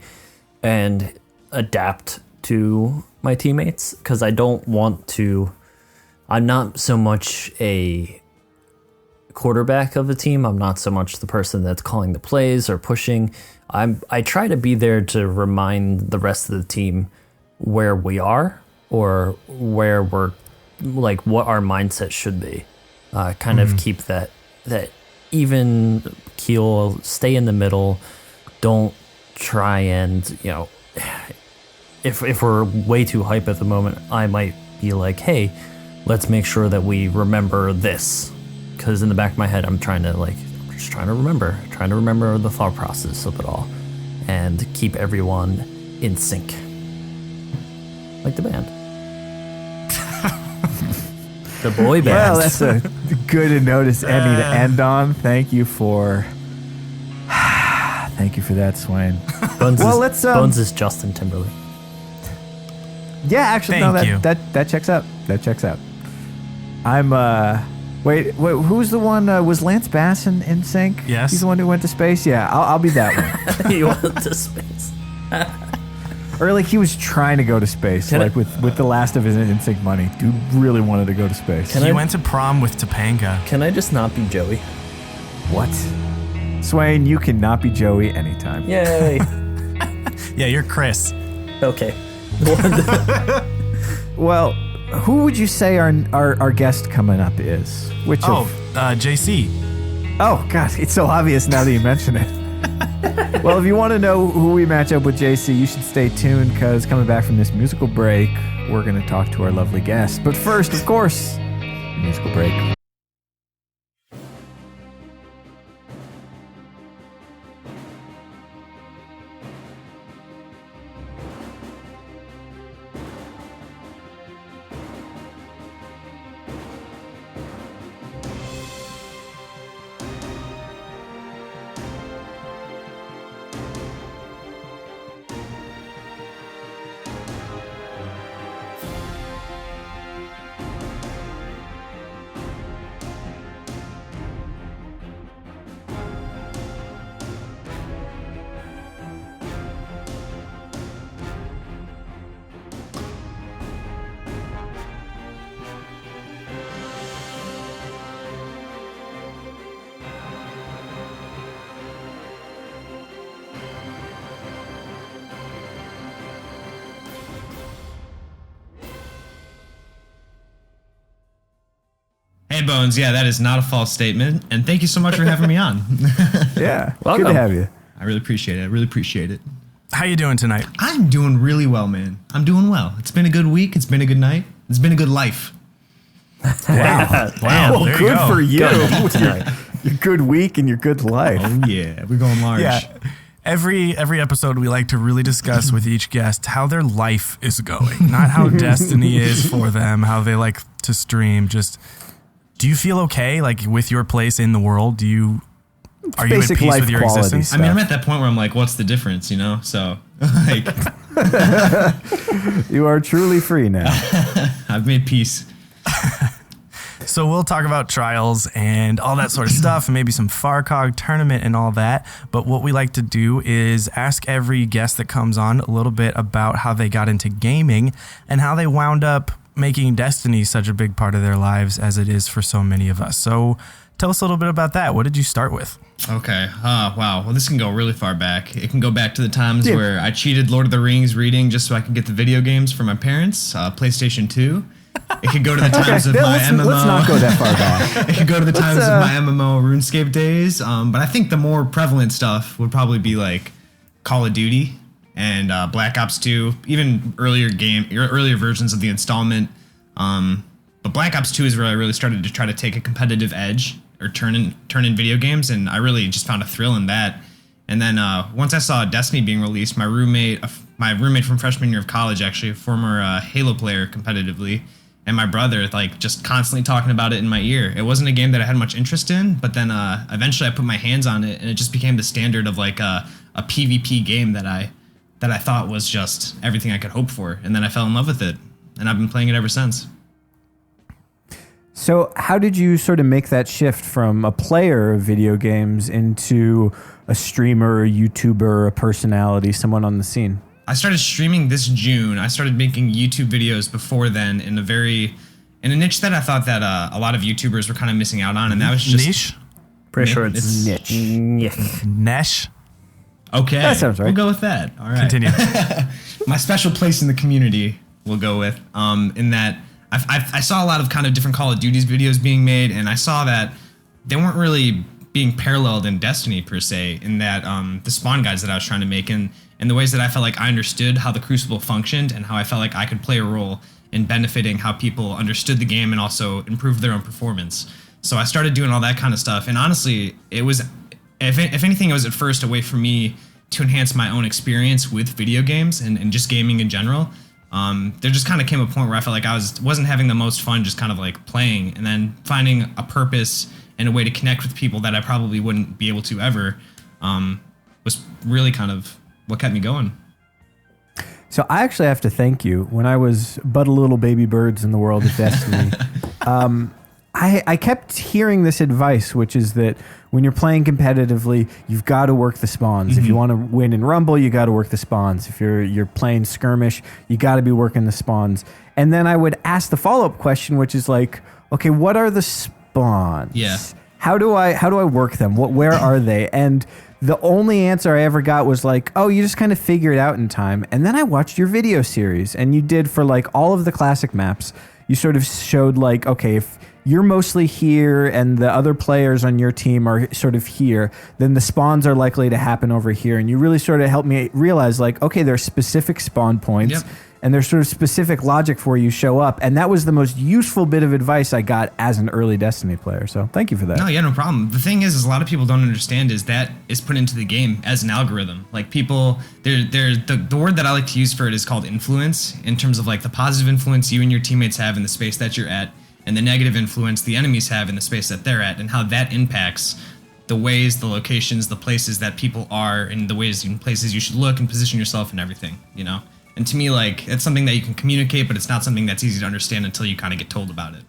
and adapt to my teammates because I'm not so much a quarterback of the team. I'm not so much the person that's calling the plays or pushing. I try to be there to remind the rest of the team where we are or where we're what our mindset should be. Kind of keep that even keel, stay in the middle. Don't try and, if we're way too hype at the moment, I might be like, hey, let's make sure that we remember this. Because in the back of my head, I'm trying to remember the thought process of it all and keep everyone in sync. Like the band. The boy band. Well, that's a good notice ending to end on. Thank you for that, Swain. Bones is Justin Timberlake. Yeah, actually, that checks out. That checks out. I'm wait, who's the one? Was Lance Bass in sync? Yes. He's the one who went to space? Yeah, I'll be that one. He went to space. Or he was trying to go to space, with the last of his NSYNC money. Dude really wanted to go to space. He went to prom with Topanga. Can I just not be Joey? What? Swain, you cannot be Joey anytime. Yay. Yeah, you're Chris. Okay. Well, who would you say our guest coming up is? JC. Oh, God, it's so obvious now that you mention it. Well, if you want to know who we match up with JC, you should stay tuned because coming back from this musical break, we're going to talk to our lovely guest. But first, of course, musical break. Hey, Bones. Yeah, that is not a false statement. And thank you so much for having me on. Yeah, Welcome. good to have you. I really appreciate it. I really appreciate it. How you doing tonight? I'm doing really well, man. I'm doing well. It's been a good week. It's been a good night. It's been a good life. Wow. Well, there you good go. for you. Go tonight. Your good week and your good life. Oh, yeah. We're going large. Yeah. Every episode, we like to really discuss with each guest how their life is going, not how Destiny is for them, how they like to stream. Just, do you feel okay, like with your place in the world? Are you at basic peace life with your quality existence? stuff. I mean, I'm at that point where I'm like, what's the difference, you know? So, like, You are truly free now. I've made peace. So we'll talk about trials and all that sort of stuff, and maybe some Farcog tournament and all that. But what we like to do is ask every guest that comes on a little bit about how they got into gaming and how they wound up making Destiny such a big part of their lives as it is for so many of us. So tell us a little bit about that. What did you start with? Okay. Wow. Well, this can go really far back. It can go back to the times where I cheated Lord of the Rings reading just so I could get the video games for my parents, PlayStation 2. It could go to the times of my MMO. Let's not go that far back. It could go to the times of my MMO RuneScape days. But I think the more prevalent stuff would probably be like Call of Duty and Black Ops 2, even earlier versions of the installment. But Black Ops 2 is where I really started to try to take a competitive edge or turn in video games, and I really just found a thrill in that. And then once I saw Destiny being released, my roommate from freshman year of college, actually a former Halo player competitively, and my brother, like, just constantly talking about it in my ear. It wasn't a game that I had much interest in, but then eventually I put my hands on it, and it just became the standard of like a PvP game that I thought was just everything I could hope for. And then I fell in love with it, and I've been playing it ever since. So how did you sort of make that shift from a player of video games into a streamer, a YouTuber, a personality, someone on the scene? I started streaming this June. I started making YouTube videos before then in a niche that I thought that a lot of YouTubers were kind of missing out on, and that was just Niche? Pretty sure it's niche. Nesh? okay. That sounds right. We'll go with that. All right. Continue. My special place in the community, we'll go with, in that I saw a lot of kind of different Call of Duty's videos being made, and I saw that they weren't really being paralleled in Destiny per se, in that the spawn guides that I was trying to make and the ways that I felt like I understood how the Crucible functioned and how I felt like I could play a role in benefiting how people understood the game and also improved their own performance. So I started doing all that kind of stuff, and honestly, it was, if anything, it was at first a way for me to enhance my own experience with video games and just gaming in general. There just kind of came a point where I felt like I wasn't having the most fun just kind of like playing, and then finding a purpose and a way to connect with people that I probably wouldn't be able to ever was really kind of what kept me going. So I actually have to thank you. When I was but a little baby birds in the world of Destiny, I kept hearing this advice, which is that when you're playing competitively, you've got to work the spawns. If you want to win in Rumble, you got to work the spawns. If you're playing skirmish, you got to be working the spawns. And then I would ask the follow-up question, which is like, okay, what are the spawns? Yeah. How do I work them? Where are they? And the only answer I ever got was like, oh, you just kind of figure it out in time. And then I watched your video series, and you did for like all of the classic maps. You sort of showed like, okay, if you're mostly here and the other players on your team are sort of here, then the spawns are likely to happen over here. And you really sort of helped me realize like, okay, there are specific spawn points. Yep. And there's sort of specific logic for where you show up. And that was the most useful bit of advice I got as an early Destiny player. So thank you for that. No, yeah, no problem. The thing is a lot of people don't understand is that is put into the game as an algorithm. Like people, the word that I like to use for it is called influence, in terms of like the positive influence you and your teammates have in the space that you're at, and the negative influence the enemies have in the space that they're at, and how that impacts the ways, the locations, the places that people are, and the ways and places you should look and position yourself and everything, you know? And to me, like, it's something that you can communicate, but it's not something that's easy to understand until you kind of get told about it.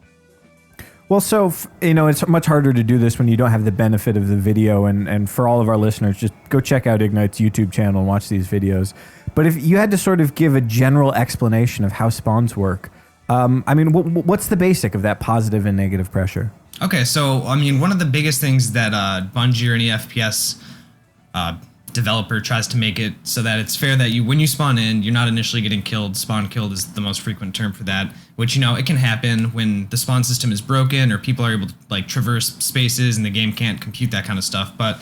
Well, so, it's much harder to do this when you don't have the benefit of the video. And for all of our listeners, just go check out Ignite's YouTube channel and watch these videos. But if you had to sort of give a general explanation of how spawns work, what's the basic of that positive and negative pressure? Okay, so, one of the biggest things that Bungie or any FPS developer tries to make it so that it's fair that when you spawn in, you're not initially getting killed. Spawn killed is the most frequent term for that, which, it can happen when the spawn system is broken or people are able to like traverse spaces and the game can't compute that kind of stuff. But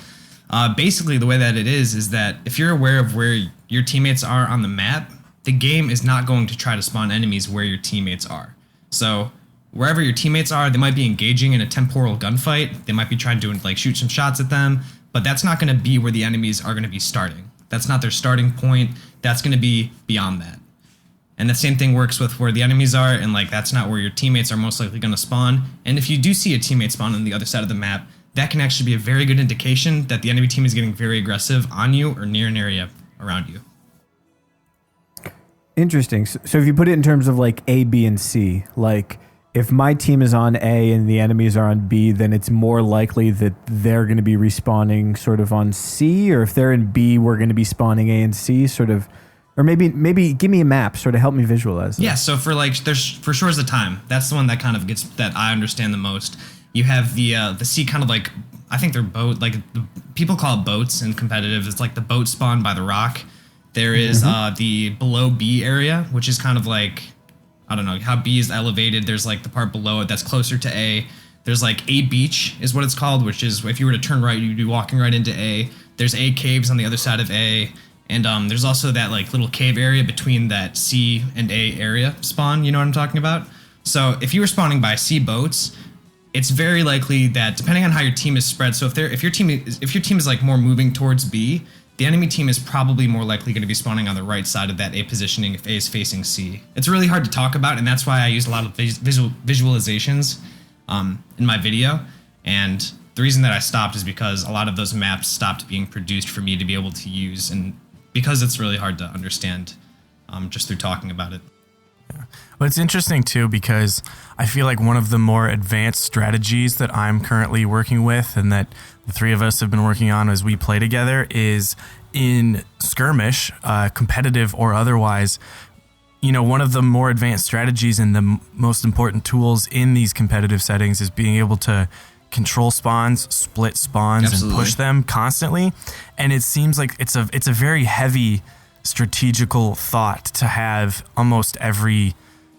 basically the way that it is that if you're aware of where your teammates are on the map, the game is not going to try to spawn enemies where your teammates are. So wherever your teammates are, they might be engaging in a temporal gunfight. They might be trying to like shoot some shots at them. But that's not going to be where the enemies are going to be starting. That's not their starting point. That's going to be beyond that. And the same thing works with where the enemies are, and like that's not where your teammates are most likely going to spawn. And if you do see a teammate spawn on the other side of the map, that can actually be a very good indication that the enemy team is getting very aggressive on you or near an area around you. Interesting. So if you put it in terms of like A, B, and C, like if my team is on A and the enemies are on B, then it's more likely that they're going to be respawning sort of on C, or if they're in B, we're going to be spawning A and C, sort of, or maybe give me a map, sort of help me visualize that. Yeah, so there's for sure is the time. That's the one that kind of gets that I understand the most. You have the C kind of like, I think they're people call it boats in competitive. It's like the boat spawn by the rock. There is the below B area, which is kind of like, I don't know how B is elevated. There's like the part below it that's closer to A. There's like A beach is what it's called, which is if you were to turn right, you'd be walking right into A. There's A caves on the other side of A. And there's also that like little cave area between that C and A area spawn. You know what I'm talking about? So if you were spawning by C boats, it's very likely that depending on how your team is spread. So if your team is like more moving towards B, the enemy team is probably more likely going to be spawning on the right side of that A positioning if A is facing C. It's really hard to talk about, and that's why I use a lot of visualizations in my video. And the reason that I stopped is because a lot of those maps stopped being produced for me to be able to use, and because it's really hard to understand just through talking about it. Yeah. Well, it's interesting too because I feel like one of the more advanced strategies that I'm currently working with and that the three of us have been working on as we play together is in skirmish, competitive or otherwise. One of the more advanced strategies and the most important tools in these competitive settings is being able to control spawns, split spawns, Absolutely. And push them constantly. And it seems like it's a very heavy strategical thought to have almost every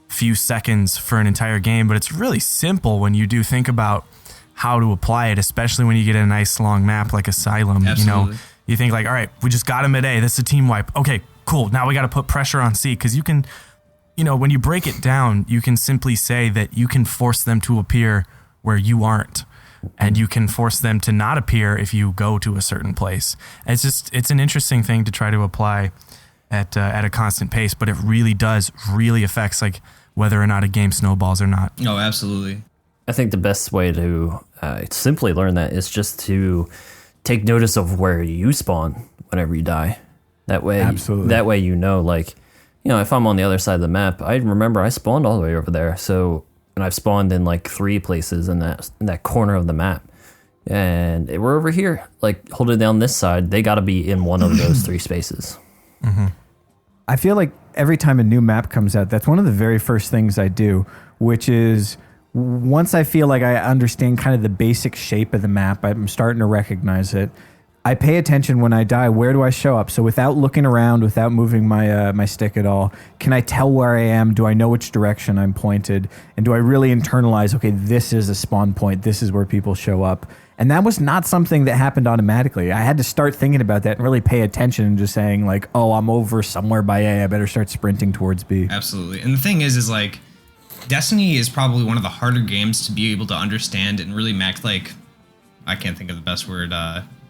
few seconds for an entire game, but it's really simple when you do think about how to apply it, especially when you get a nice long map like Asylum. Absolutely. You think like, all right, we just got him at A, this is a team wipe. Okay, cool. Now we got to put pressure on C, because you can, when you break it down, you can simply say that you can force them to appear where you aren't. And you can force them to not appear if you go to a certain place. It's an interesting thing to try to apply at a constant pace, but it really affects like whether or not a game snowballs or not. Oh, absolutely. I think the best way to simply learn that is just to take notice of where you spawn whenever you die. That way, Absolutely. That way if I'm on the other side of the map, I remember I spawned all the way over there. So, and I've spawned in like 3 places in that corner of the map. And we're over here, like holding down this side. They got to be in one of those 3 spaces. Mm-hmm. I feel like every time a new map comes out, that's one of the very first things I do, which is once I feel like I understand kind of the basic shape of the map, I'm starting to recognize it. I pay attention when I die, where do I show up? So without looking around, without moving my stick at all, can I tell where I am? Do I know which direction I'm pointed? And do I really internalize, okay, this is a spawn point, this is where people show up? And that was not something that happened automatically. I had to start thinking about that and really pay attention and just saying like, oh, I'm over somewhere by A, I better start sprinting towards B. Absolutely. And the thing is like, Destiny is probably one of the harder games to be able to understand and really I can't think of the best word,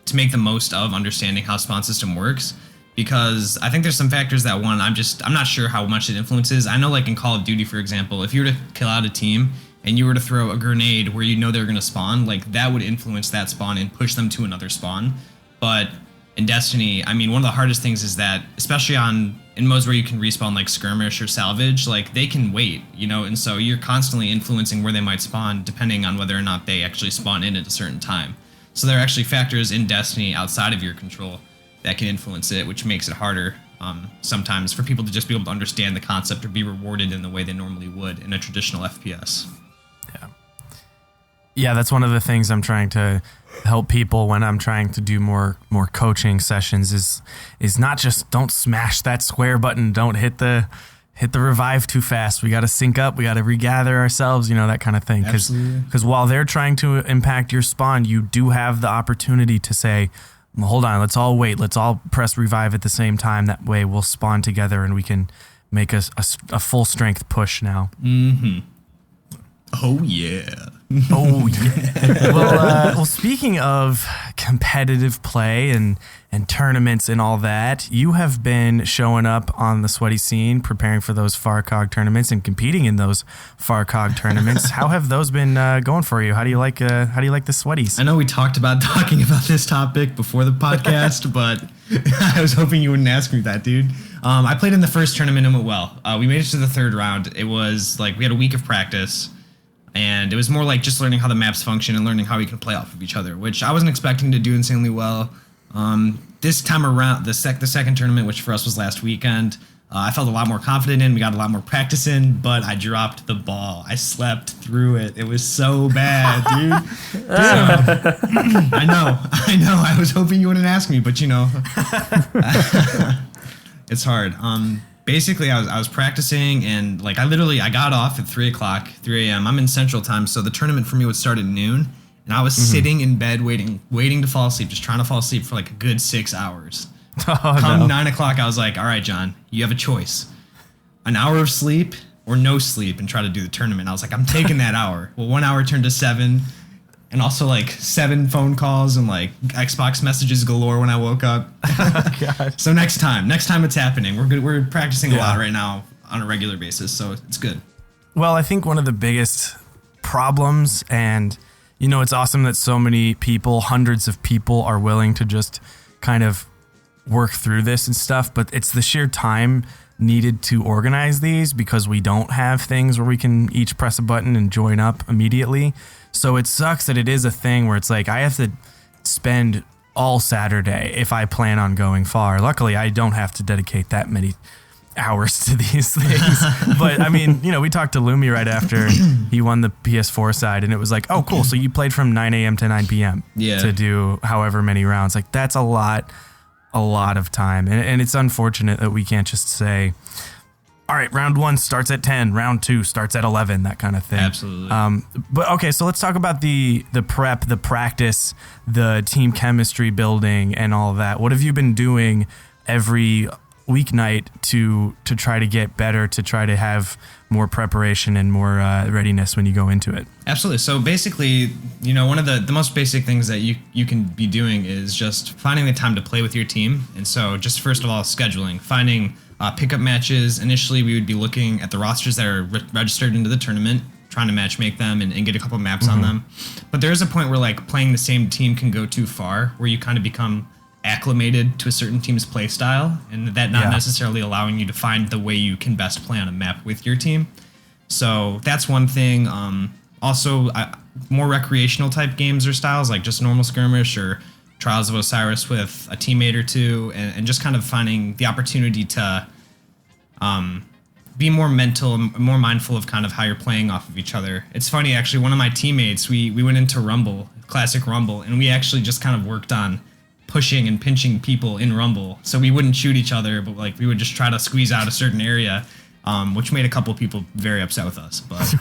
to make the most of understanding how spawn system works, because I think there's some factors that I'm not sure how much it influences. I know like in Call of Duty, for example, if you were to kill out a team and you were to throw a grenade where they're going to spawn, like that would influence that spawn and push them to another spawn. But in Destiny, I mean, one of the hardest things is that, especially in modes where you can respawn like skirmish or salvage, like they can wait, and so you're constantly influencing where they might spawn depending on whether or not they actually spawn in at a certain time. So there are actually factors in Destiny outside of your control that can influence it, which makes it harder sometimes for people to just be able to understand the concept or be rewarded in the way they normally would in a traditional FPS. Yeah, that's one of the things I'm trying to help people when I'm trying to do more coaching sessions is not just don't smash that square button, don't hit the revive too fast. We got to sync up, we got to regather ourselves, that kind of thing. Because while they're trying to impact your spawn, you do have the opportunity to say, well, hold on, let's all wait, let's all press revive at the same time. That way we'll spawn together and we can make a full strength push now. Oh yeah. Oh yeah. Well, speaking of competitive play and tournaments and all that, you have been showing up on the sweaty scene, preparing for those FARCOG tournaments and competing in those FARCOG tournaments. How have those been going for you? How do you like the sweaties? I know we talked about talking about this topic before the podcast, but I was hoping you wouldn't ask me that, dude. I played in the first tournament and went well. We made it to the third round. It was like we had a week of practice. And it was more like just learning how the maps function and learning how we can play off of each other, which I wasn't expecting to do insanely well. This time around, the second tournament, which for us was last weekend, I felt a lot more confident in. We got a lot more practice in, but I dropped the ball. I slept through it. It was so bad, dude. I know. I was hoping you wouldn't ask me, but it's hard. Basically, I was practicing, and like I got off at 3 a.m. I'm in Central Time, so the tournament for me would start at noon, and I was sitting in bed waiting to fall asleep, just trying to fall asleep for like a good 6 hours. Come 9 o'clock, I was like, all right, John, you have a choice. An hour of sleep or no sleep and try to do the tournament. I was like, I'm taking that hour. Well, 1 hour turned to 7. And also like 7 phone calls and like Xbox messages galore when I woke up. So next time it's happening. We're good. We're practicing a lot right now on a regular basis, so it's good. Well, I think one of the biggest problems, and it's awesome that so many people, hundreds of people, are willing to just kind of work through this and stuff, but it's the sheer time needed to organize these because we don't have things where we can each press a button and join up immediately. So it sucks that it is a thing where it's like I have to spend all Saturday if I plan on going far. Luckily, I don't have to dedicate that many hours to these things. But I mean, we talked to Lumi right after he won the PS4 side, and it was like, oh, cool. So you played from 9 a.m. to 9 p.m. To do however many rounds. Like that's a lot of time. And it's unfortunate that we can't just say, all right, round 1 starts at 10, round 2 starts at 11, that kind of thing. Absolutely. But okay, so let's talk about the prep, the practice, the team chemistry building and all that. What have you been doing every weeknight to try to get better, to try to have more preparation and more readiness when you go into it? Absolutely. So basically, one of the most basic things that you can be doing is just finding the time to play with your team. And so just first of all, scheduling, finding pickup matches. Initially, we would be looking at the rosters that are registered into the tournament, trying to match make them and get a couple maps on them. But there is a point where like playing the same team can go too far, where you kind of become acclimated to a certain team's play style, and that not necessarily allowing you to find the way you can best play on a map with your team. So that's one thing. Also, more recreational type games or styles, like just normal skirmish or Trials of Osiris with a teammate or two, and just kind of finding the opportunity to be more mental and more mindful of kind of how you're playing off of each other. It's funny, actually, one of my teammates, we went into Rumble, classic Rumble, and we actually just kind of worked on pushing and pinching people in Rumble. So we wouldn't shoot each other, but like we would just try to squeeze out a certain area, which made a couple people very upset with us, but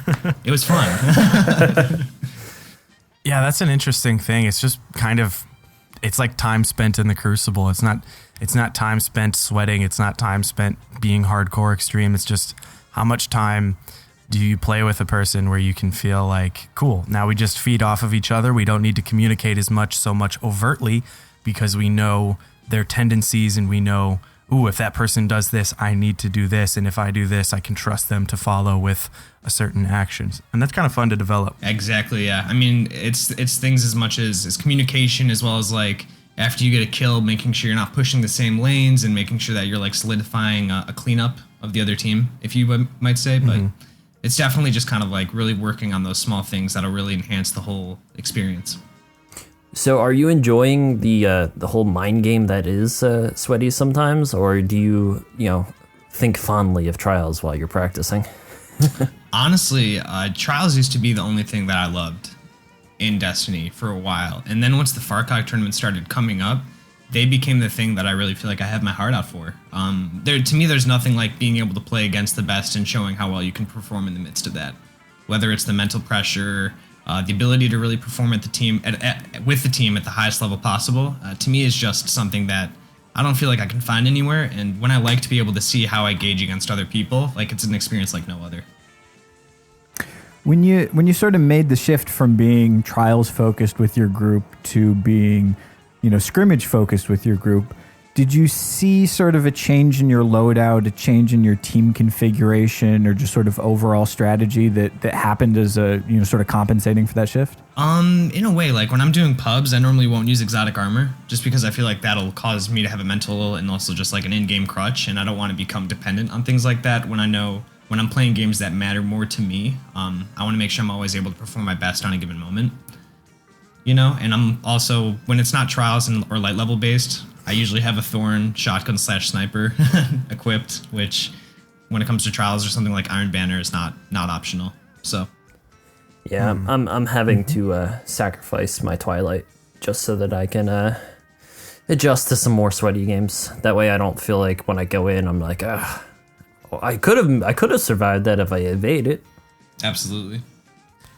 it was fun. Yeah, that's an interesting thing. It's just kind of, it's like time spent in the crucible. It's not time spent sweating. It's not time spent being hardcore extreme. It's just how much time do you play with a person where you can feel like, cool, now we just feed off of each other. We don't need to communicate so much overtly because we know their tendencies and we know, ooh, if that person does this, I need to do this. And if I do this, I can trust them to follow with a certain actions. And that's kind of fun to develop. Exactly, yeah. I mean, it's things as much as communication, as well as like after you get a kill, making sure you're not pushing the same lanes and making sure that you're like solidifying a cleanup of the other team, if you might say. But it's definitely just kind of like really working on those small things that'll really enhance the whole experience. So are you enjoying the whole mind game that is sweaty sometimes, or do you think fondly of Trials while you're practicing? Honestly, Trials used to be the only thing that I loved. in Destiny for a while. And then once the Far Cry tournament started coming up, they became the thing that I really feel like I have my heart out for. To me, there's nothing like being able to play against the best and showing how well you can perform in the midst of that. Whether it's the mental pressure, the ability to really perform at the team with the team at the highest level possible, to me is just something that I don't feel like I can find anywhere. And when I like to be able to see how I gauge against other people, like it's an experience like no other. When you sort of made the shift from being trials focused with your group to being, scrimmage focused with your group, did you see sort of a change in your loadout, a change in your team configuration, or just sort of overall strategy that happened as a, sort of compensating for that shift? In a way, like when I'm doing pubs, I normally won't use exotic armor just because I feel like that'll cause me to have a mental and also just like an in-game crutch, and I don't want to become dependent on things like that when I know when I'm playing games that matter more to me. I want to make sure I'm always able to perform my best on a given moment. And I'm also, when it's not trials or light level based, I usually have a Thorn shotgun/sniper equipped, which when it comes to trials or something like Iron Banner is not optional. So yeah, I'm having to sacrifice my Twilight just so that I can adjust to some more sweaty games. That way I don't feel like when I go in I'm like, I could have survived that if I evaded. Absolutely.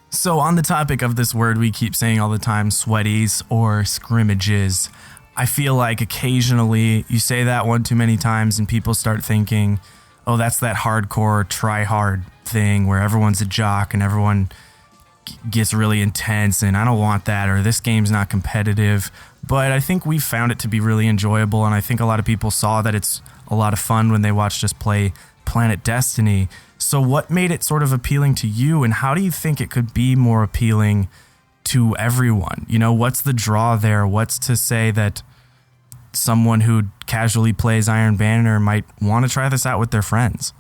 So on the topic of this word we keep saying all the time, sweaties or scrimmages, I feel like occasionally you say that one too many times and people start thinking, oh, that's that hardcore try hard thing where everyone's a jock and everyone gets really intense, and I don't want that, or this game's not competitive. But I think we found it to be really enjoyable, and I think a lot of people saw that it's a lot of fun when they watched us play PlanetDestiny. So what made it sort of appealing to you, and how do you think it could be more appealing to everyone? What's the draw there? What's to say that someone who casually plays Iron Banner might want to try this out with their friends?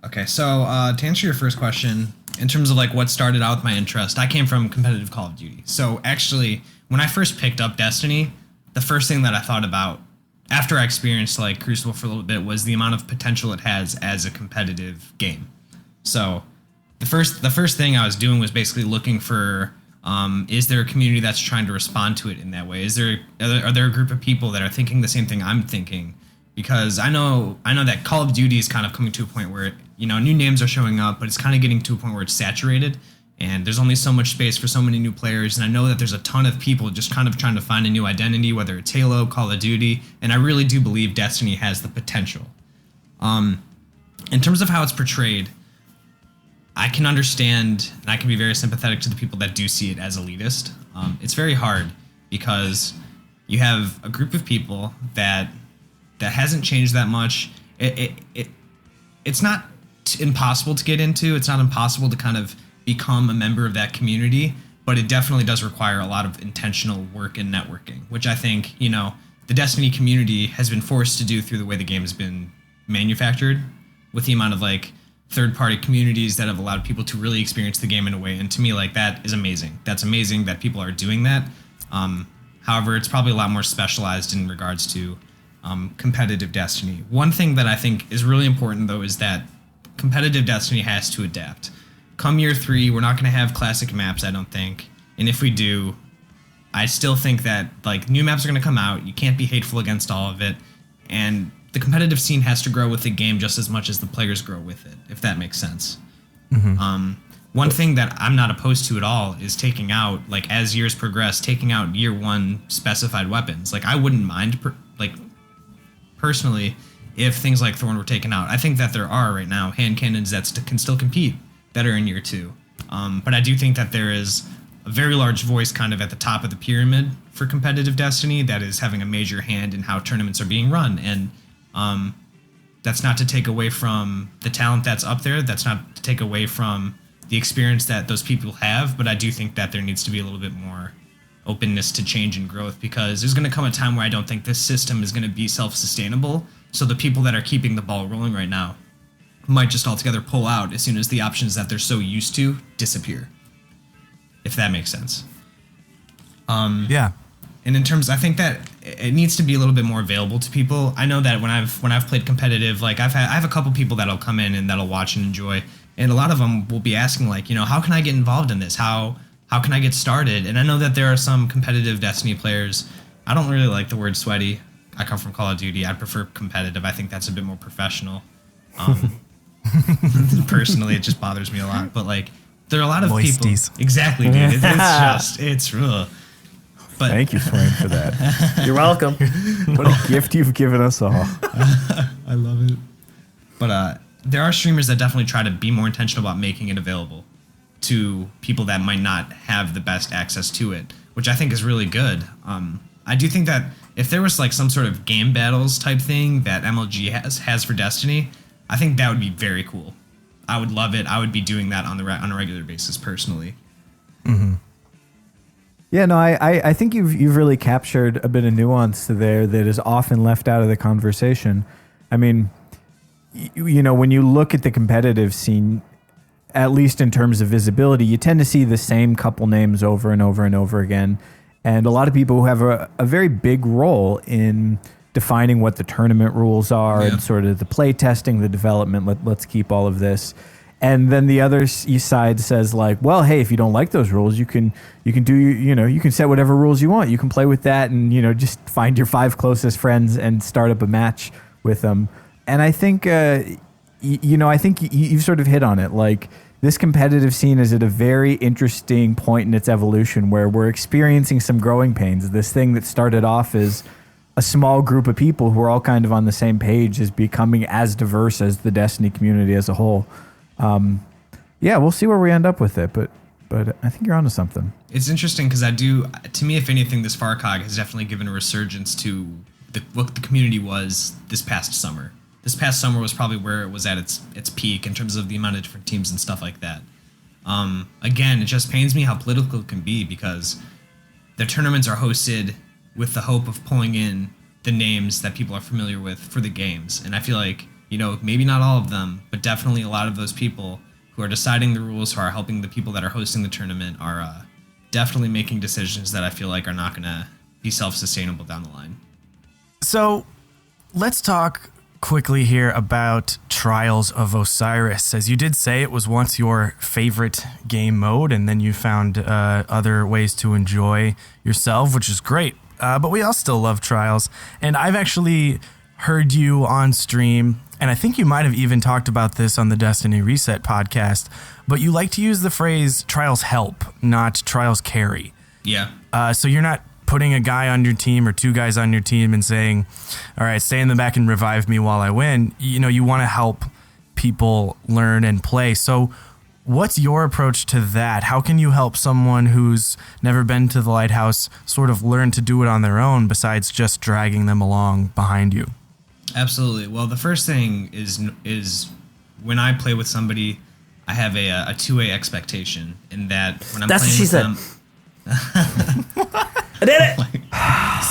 Okay, so to answer your first question, in terms of like what started out with my interest, I came from competitive Call of Duty. So actually, when I first picked up Destiny, the first thing that I thought about after I experienced like Crucible for a little bit was the amount of potential it has as a competitive game. So the first thing I was doing was basically looking for, is there a community that's trying to respond to it in that way? Are there a group of people that are thinking the same thing I'm thinking? Because I know that Call of Duty is kind of coming to a point where, new names are showing up, but it's kind of getting to a point where it's saturated. And there's only so much space for so many new players, and I know that there's a ton of people just kind of trying to find a new identity, whether it's Halo, Call of Duty, and I really do believe Destiny has the potential. In terms of how it's portrayed, I can understand, and I can be very sympathetic to the people that do see it as elitist. It's very hard because you have a group of people that hasn't changed that much. It's not impossible to get into. It's not impossible to kind of become a member of that community, but it definitely does require a lot of intentional work and networking, which I think, the Destiny community has been forced to do through the way the game has been manufactured, with the amount of like third-party communities that have allowed people to really experience the game in a way. And to me, like, that is amazing. That's amazing that people are doing that. However, it's probably a lot more specialized in regards to competitive Destiny. One thing that I think is really important, though, is that competitive Destiny has to adapt. Come year 3, we're not going to have classic maps, I don't think. And if we do, I still think that like new maps are going to come out. You can't be hateful against all of it. And the competitive scene has to grow with the game just as much as the players grow with it, if that makes sense. Mm-hmm. One thing that I'm not opposed to at all is taking out, like as years progress, taking out year 1 specified weapons. Like I wouldn't mind, personally, if things like Thorn were taken out. I think that there are right now hand cannons that can still compete that are in year 2. But I do think that there is a very large voice kind of at the top of the pyramid for competitive Destiny that is having a major hand in how tournaments are being run. And that's not to take away from the talent that's up there. That's not to take away from the experience that those people have. But I do think that there needs to be a little bit more openness to change and growth, because there's going to come a time where I don't think this system is going to be self-sustainable. So the people that are keeping the ball rolling right now might just altogether pull out as soon as the options that they're so used to disappear, if that makes sense. Yeah. And in terms, I think that it needs to be a little bit more available to people. I know that when I've played competitive, like I have a couple people that'll come in and that'll watch and enjoy, and a lot of them will be asking like, how can I get involved in this? How how can I get started? And I know that there are some competitive Destiny players. I don't really like the word sweaty. I come from Call of Duty. I prefer competitive. I think that's a bit more professional. Personally, it just bothers me a lot. But like, there are a lot of Moisties. people. Exactly, dude. It's real. But Thank you, Swain, for that. You're welcome. What a gift you've given us all. I love it. But there are streamers that definitely try to be more intentional about making it available to people that might not have the best access to it, which I think is really good. I do think that if there was like some sort of game battles type thing that MLG has for Destiny, I think that would be very cool. I would love it. I would be doing that on a regular basis personally. Mm-hmm. Yeah, no, I think you've really captured a bit of nuance there that is often left out of the conversation. I mean, you know, when you look at the competitive scene, at least in terms of visibility, you tend to see the same couple names over and over and over again. And a lot of people who have a very big role in defining what the tournament rules are and sort of the play testing, the development. Let's keep all of this. And then the other side says like, well, hey, if you don't like those rules, you can do, you can set whatever rules you want. You can play with that and, just find your 5 closest friends and start up a match with them. And I think, I think you've sort of hit on it. Like, this competitive scene is at a very interesting point in its evolution where we're experiencing some growing pains. This thing that started off as a small group of people who are all kind of on the same page is becoming as diverse as the Destiny community as a whole. We'll see where we end up with it, but I think you're onto something. It's interesting because to me, if anything, this FARCOG has definitely given a resurgence to what the community was this past summer. This past summer was probably where it was at its peak in terms of the amount of different teams and stuff like that. Again, it just pains me how political it can be because the tournaments are hosted with the hope of pulling in the names that people are familiar with for the games. And I feel like, maybe not all of them, but definitely a lot of those people who are deciding the rules, who are helping the people that are hosting the tournament are definitely making decisions that I feel like are not going to be self-sustainable down the line. So let's talk quickly here about Trials of Osiris. As you did say, it was once your favorite game mode, and then you found other ways to enjoy yourself, which is great. But we all still love Trials. And I've actually heard you on stream, and I think you might have even talked about this on the Destiny Reset podcast, but you like to use the phrase Trials help, not Trials carry. Yeah. So you're not putting a guy on your team or 2 guys on your team and saying, all right, stay in the back and revive me while I win. You want to help people learn and play. So what's your approach to that? How can you help someone who's never been to the Lighthouse sort of learn to do it on their own besides just dragging them along behind you? Absolutely. Well, the first thing is when I play with somebody, I have a 2-way expectation in that when I'm playing with them. I did it!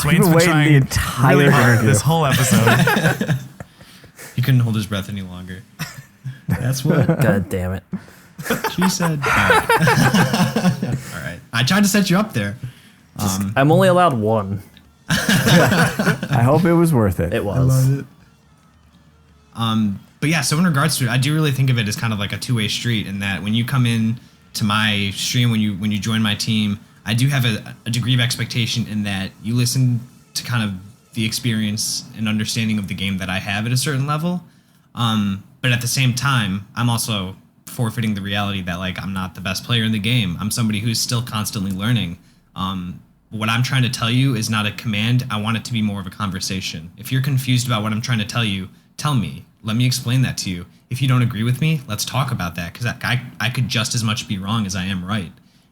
Swain's been trying the entire really hard interview. this whole episode. He couldn't hold his breath any longer. That's what God damn it. she said. All right. I tried to set you up there. I'm only allowed 1. I hope it was worth it. It was. I love it. But yeah, so in regards to it, I do really think of it as kind of like a 2-way street in that when you come in to my stream, when you join my team, I do have a degree of expectation in that you listen to kind of the experience and understanding of the game that I have at a certain level. But at the same time, I'm also forfeiting the reality that like I'm not the best player in the game. I'm somebody who's still constantly learning. What I'm trying to tell you is not a command. I want it to be more of a conversation. If you're confused about what I'm trying to tell you, tell me. Let me explain that to you. If you don't agree with me, let's talk about that because I could just as much be wrong as I am right.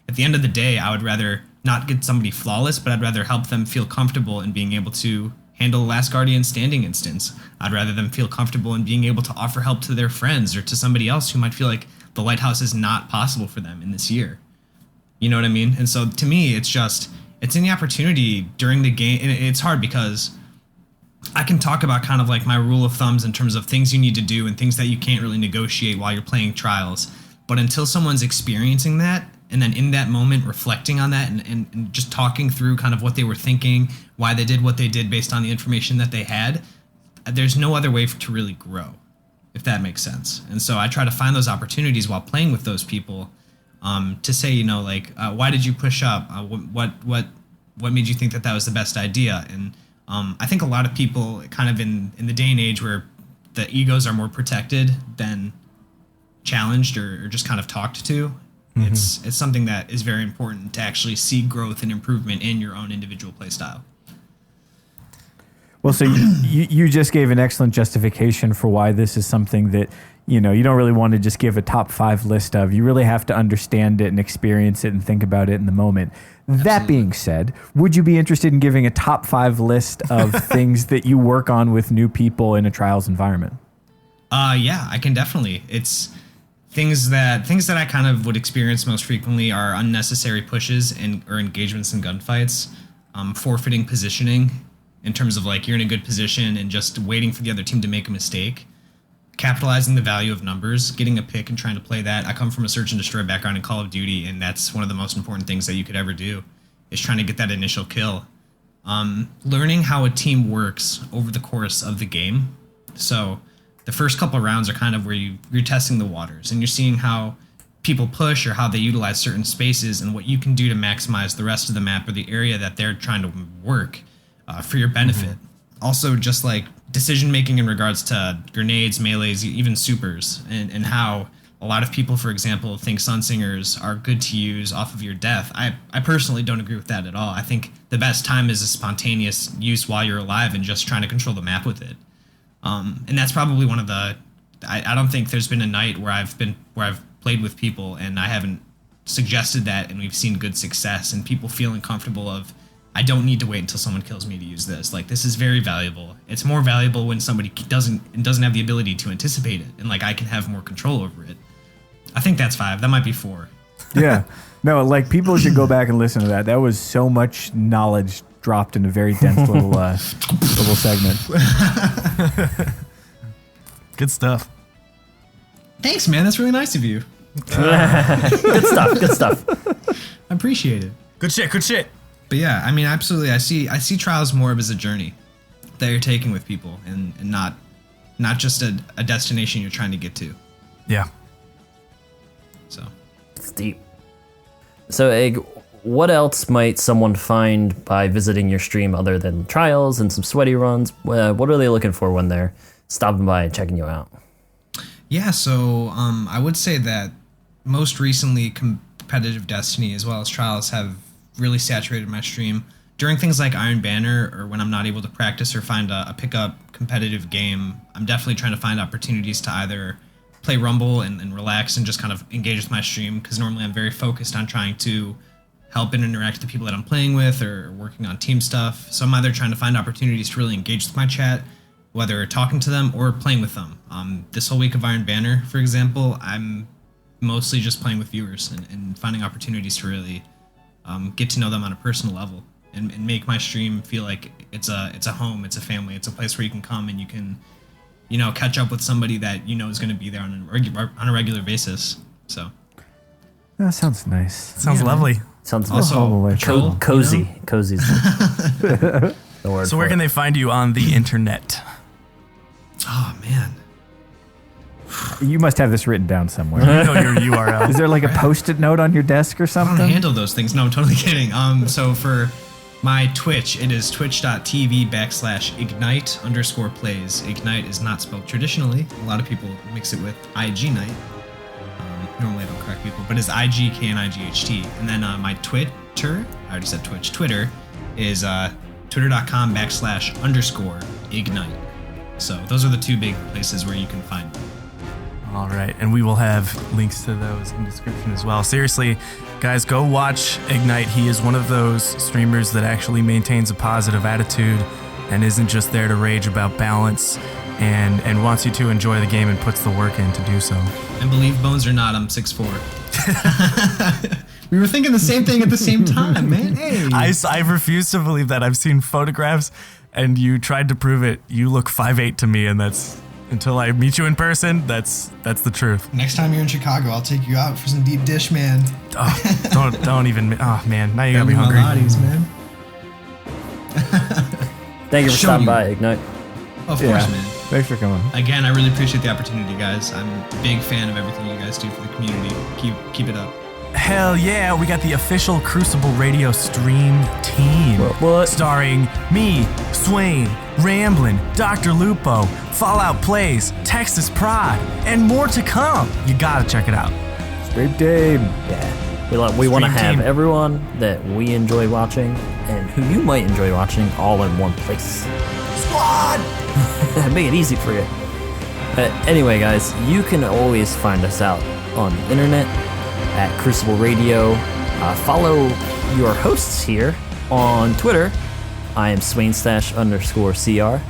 At the end of the day, I would rather not get somebody flawless, but I'd rather help them feel comfortable in being able to handle the Last Guardian standing instance. I'd rather them feel comfortable in being able to offer help to their friends or to somebody else who might feel like the Lighthouse is not possible for them in this year. You know what I mean? And so to me, it's in the opportunity during the game. And it's hard because I can talk about kind of like my rule of thumbs in terms of things you need to do and things that you can't really negotiate while you're playing Trials. But until someone's experiencing that, and then in that moment reflecting on that and just talking through kind of what they were thinking, why they did what they did based on the information that they had, there's no other way to really grow, if that makes sense. And so I try to find those opportunities while playing with those people to say, like, why did you push up? What made you think that was the best idea? And I think a lot of people kind of in the day and age where the egos are more protected than challenged or just kind of talked to. It's something that is very important to actually see growth and improvement in your own individual play style. Well, so you just gave an excellent justification for why this is something that, you don't really want to just give a top 5 list of. You really have to understand it and experience it and think about it in the moment. Absolutely. That being said, would you be interested in giving a top 5 list of things that you work on with new people in a trials environment? Yeah, I can definitely. It's things that I kind of would experience most frequently are unnecessary pushes or engagements in gunfights, forfeiting positioning in terms of like you're in a good position and just waiting for the other team to make a mistake, capitalizing the value of numbers, getting a pick and trying to play that. I come from a search and destroy background in Call of Duty, and that's one of the most important things that you could ever do is trying to get that initial kill. Learning how a team works over the course of the game. So the first couple of rounds are kind of where you're testing the waters and you're seeing how people push or how they utilize certain spaces and what you can do to maximize the rest of the map or the area that they're trying to work for your benefit. Also, just like decision making in regards to grenades, melees, even supers, and how a lot of people, for example, think Sunsingers are good to use off of your death. I personally don't agree with that at all. I think the best time is a spontaneous use while you're alive and just trying to control the map with it. And that's probably one of the. I don't think there's been a night where I've played with people and I haven't suggested that and we've seen good success and people feeling comfortable of. I don't need to wait until someone kills me to use this. Like, this is very valuable. It's more valuable when somebody doesn't have the ability to anticipate it, and like I can have more control over it. I think that's 5. That might be 4. Yeah. No, like people should go back and listen to that. That was so much knowledge dropped in a very dense little segment. Good stuff. Thanks, man. That's really nice of you. Good stuff. I appreciate it. Good shit. But yeah, I mean, absolutely. I see trials more as a journey that you're taking with people, and not just a destination you're trying to get to. Yeah. So It's deep. So, Egg, what else might someone find by visiting your stream other than trials and some sweaty runs? What are they looking for when they're stopping by and checking you out? Yeah, so I would say that most recently competitive Destiny as well as trials have really saturated my stream. During things like Iron Banner or when I'm not able to practice or find a pickup competitive game, I'm definitely trying to find opportunities to either play Rumble and relax and just kind of engage with my stream, because normally I'm very focused on trying to help and interact with the people that I'm playing with or working on team stuff. So I'm either trying to find opportunities to really engage with my chat, whether talking to them or playing with them. This whole week of Iron Banner, for example, I'm mostly just playing with viewers and finding opportunities to really get to know them on a personal level and make my stream feel like it's a home, it's a family, it's a place where you can come and you can, catch up with somebody that is going to be there on a regular basis. So That sounds nice. Sounds lovely. Sounds also patrol, cozy. Cozy's the word. So where can they find you on the internet? Oh man. You must have this written down somewhere. You know your URL. Is there like a post-it note on your desk or I something? don't handle those things. No, I'm totally kidding. So for my Twitch, it is twitch.tv/ignite_plays. Ignite is not spelled traditionally. A lot of people mix it with IGNite. Normally I don't correct people, but it's IGKNIGHT. And then my Twitter, I already said Twitch, Twitter is twitter.com/_ignite. So those are the two big places where you can find me. All right, and we will have links to those in the description as well. Seriously, guys, go watch Ignite. He is one of those streamers that actually maintains a positive attitude and isn't just there to rage about balance and wants you to enjoy the game and puts the work in to do so. And believe bones or not, I'm 6'4". We were thinking the same thing at the same time, man. Hey. I refuse to believe that. I've seen photographs and you tried to prove it. You look 5'8" to me, and that's... Until I meet you in person, that's the truth. Next time you're in Chicago, I'll take you out for some deep dish, man. Oh, don't even. Oh man, now you got me hungry. Maladies, man. Thank you for stopping by, Ignite. Of course, man. Thanks for coming. Again, I really appreciate the opportunity, guys. I'm a big fan of everything you guys do for the community. Keep it up. Hell yeah, we got the official Crucible Radio stream team. What? Starring me, Swain, Ramblin', Dr. Lupo, Fallout Plays, Texas Prod, and more to come. You gotta check it out. Stream team. Yeah. We want to Stream have team. everyone that we enjoy watching and who you might enjoy watching all in one place. Squad! Make it easy for you. Anyway, guys, you can always find us out on the internet at Crucible Radio. Follow your hosts here on Twitter. I am Swainstash_CR.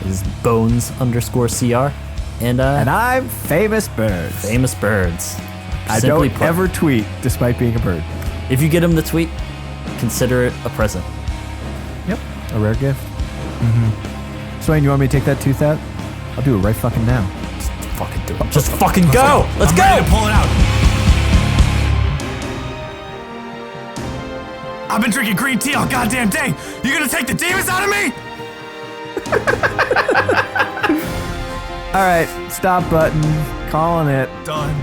This is Bones_CR. And I'm Famous Birds. Famous Birds. I Simply don't put, ever tweet despite being a bird. If you get him the tweet, consider it a present. Yep. A rare gift. Swain, you want me to take that tooth out? I'll do it right fucking now. Just fucking do it. Just fucking go! Let's I'm go! ready to pull it out. I've been drinking green tea all goddamn day. You gonna take the demons out of me? All right, stop button. Calling it. Done.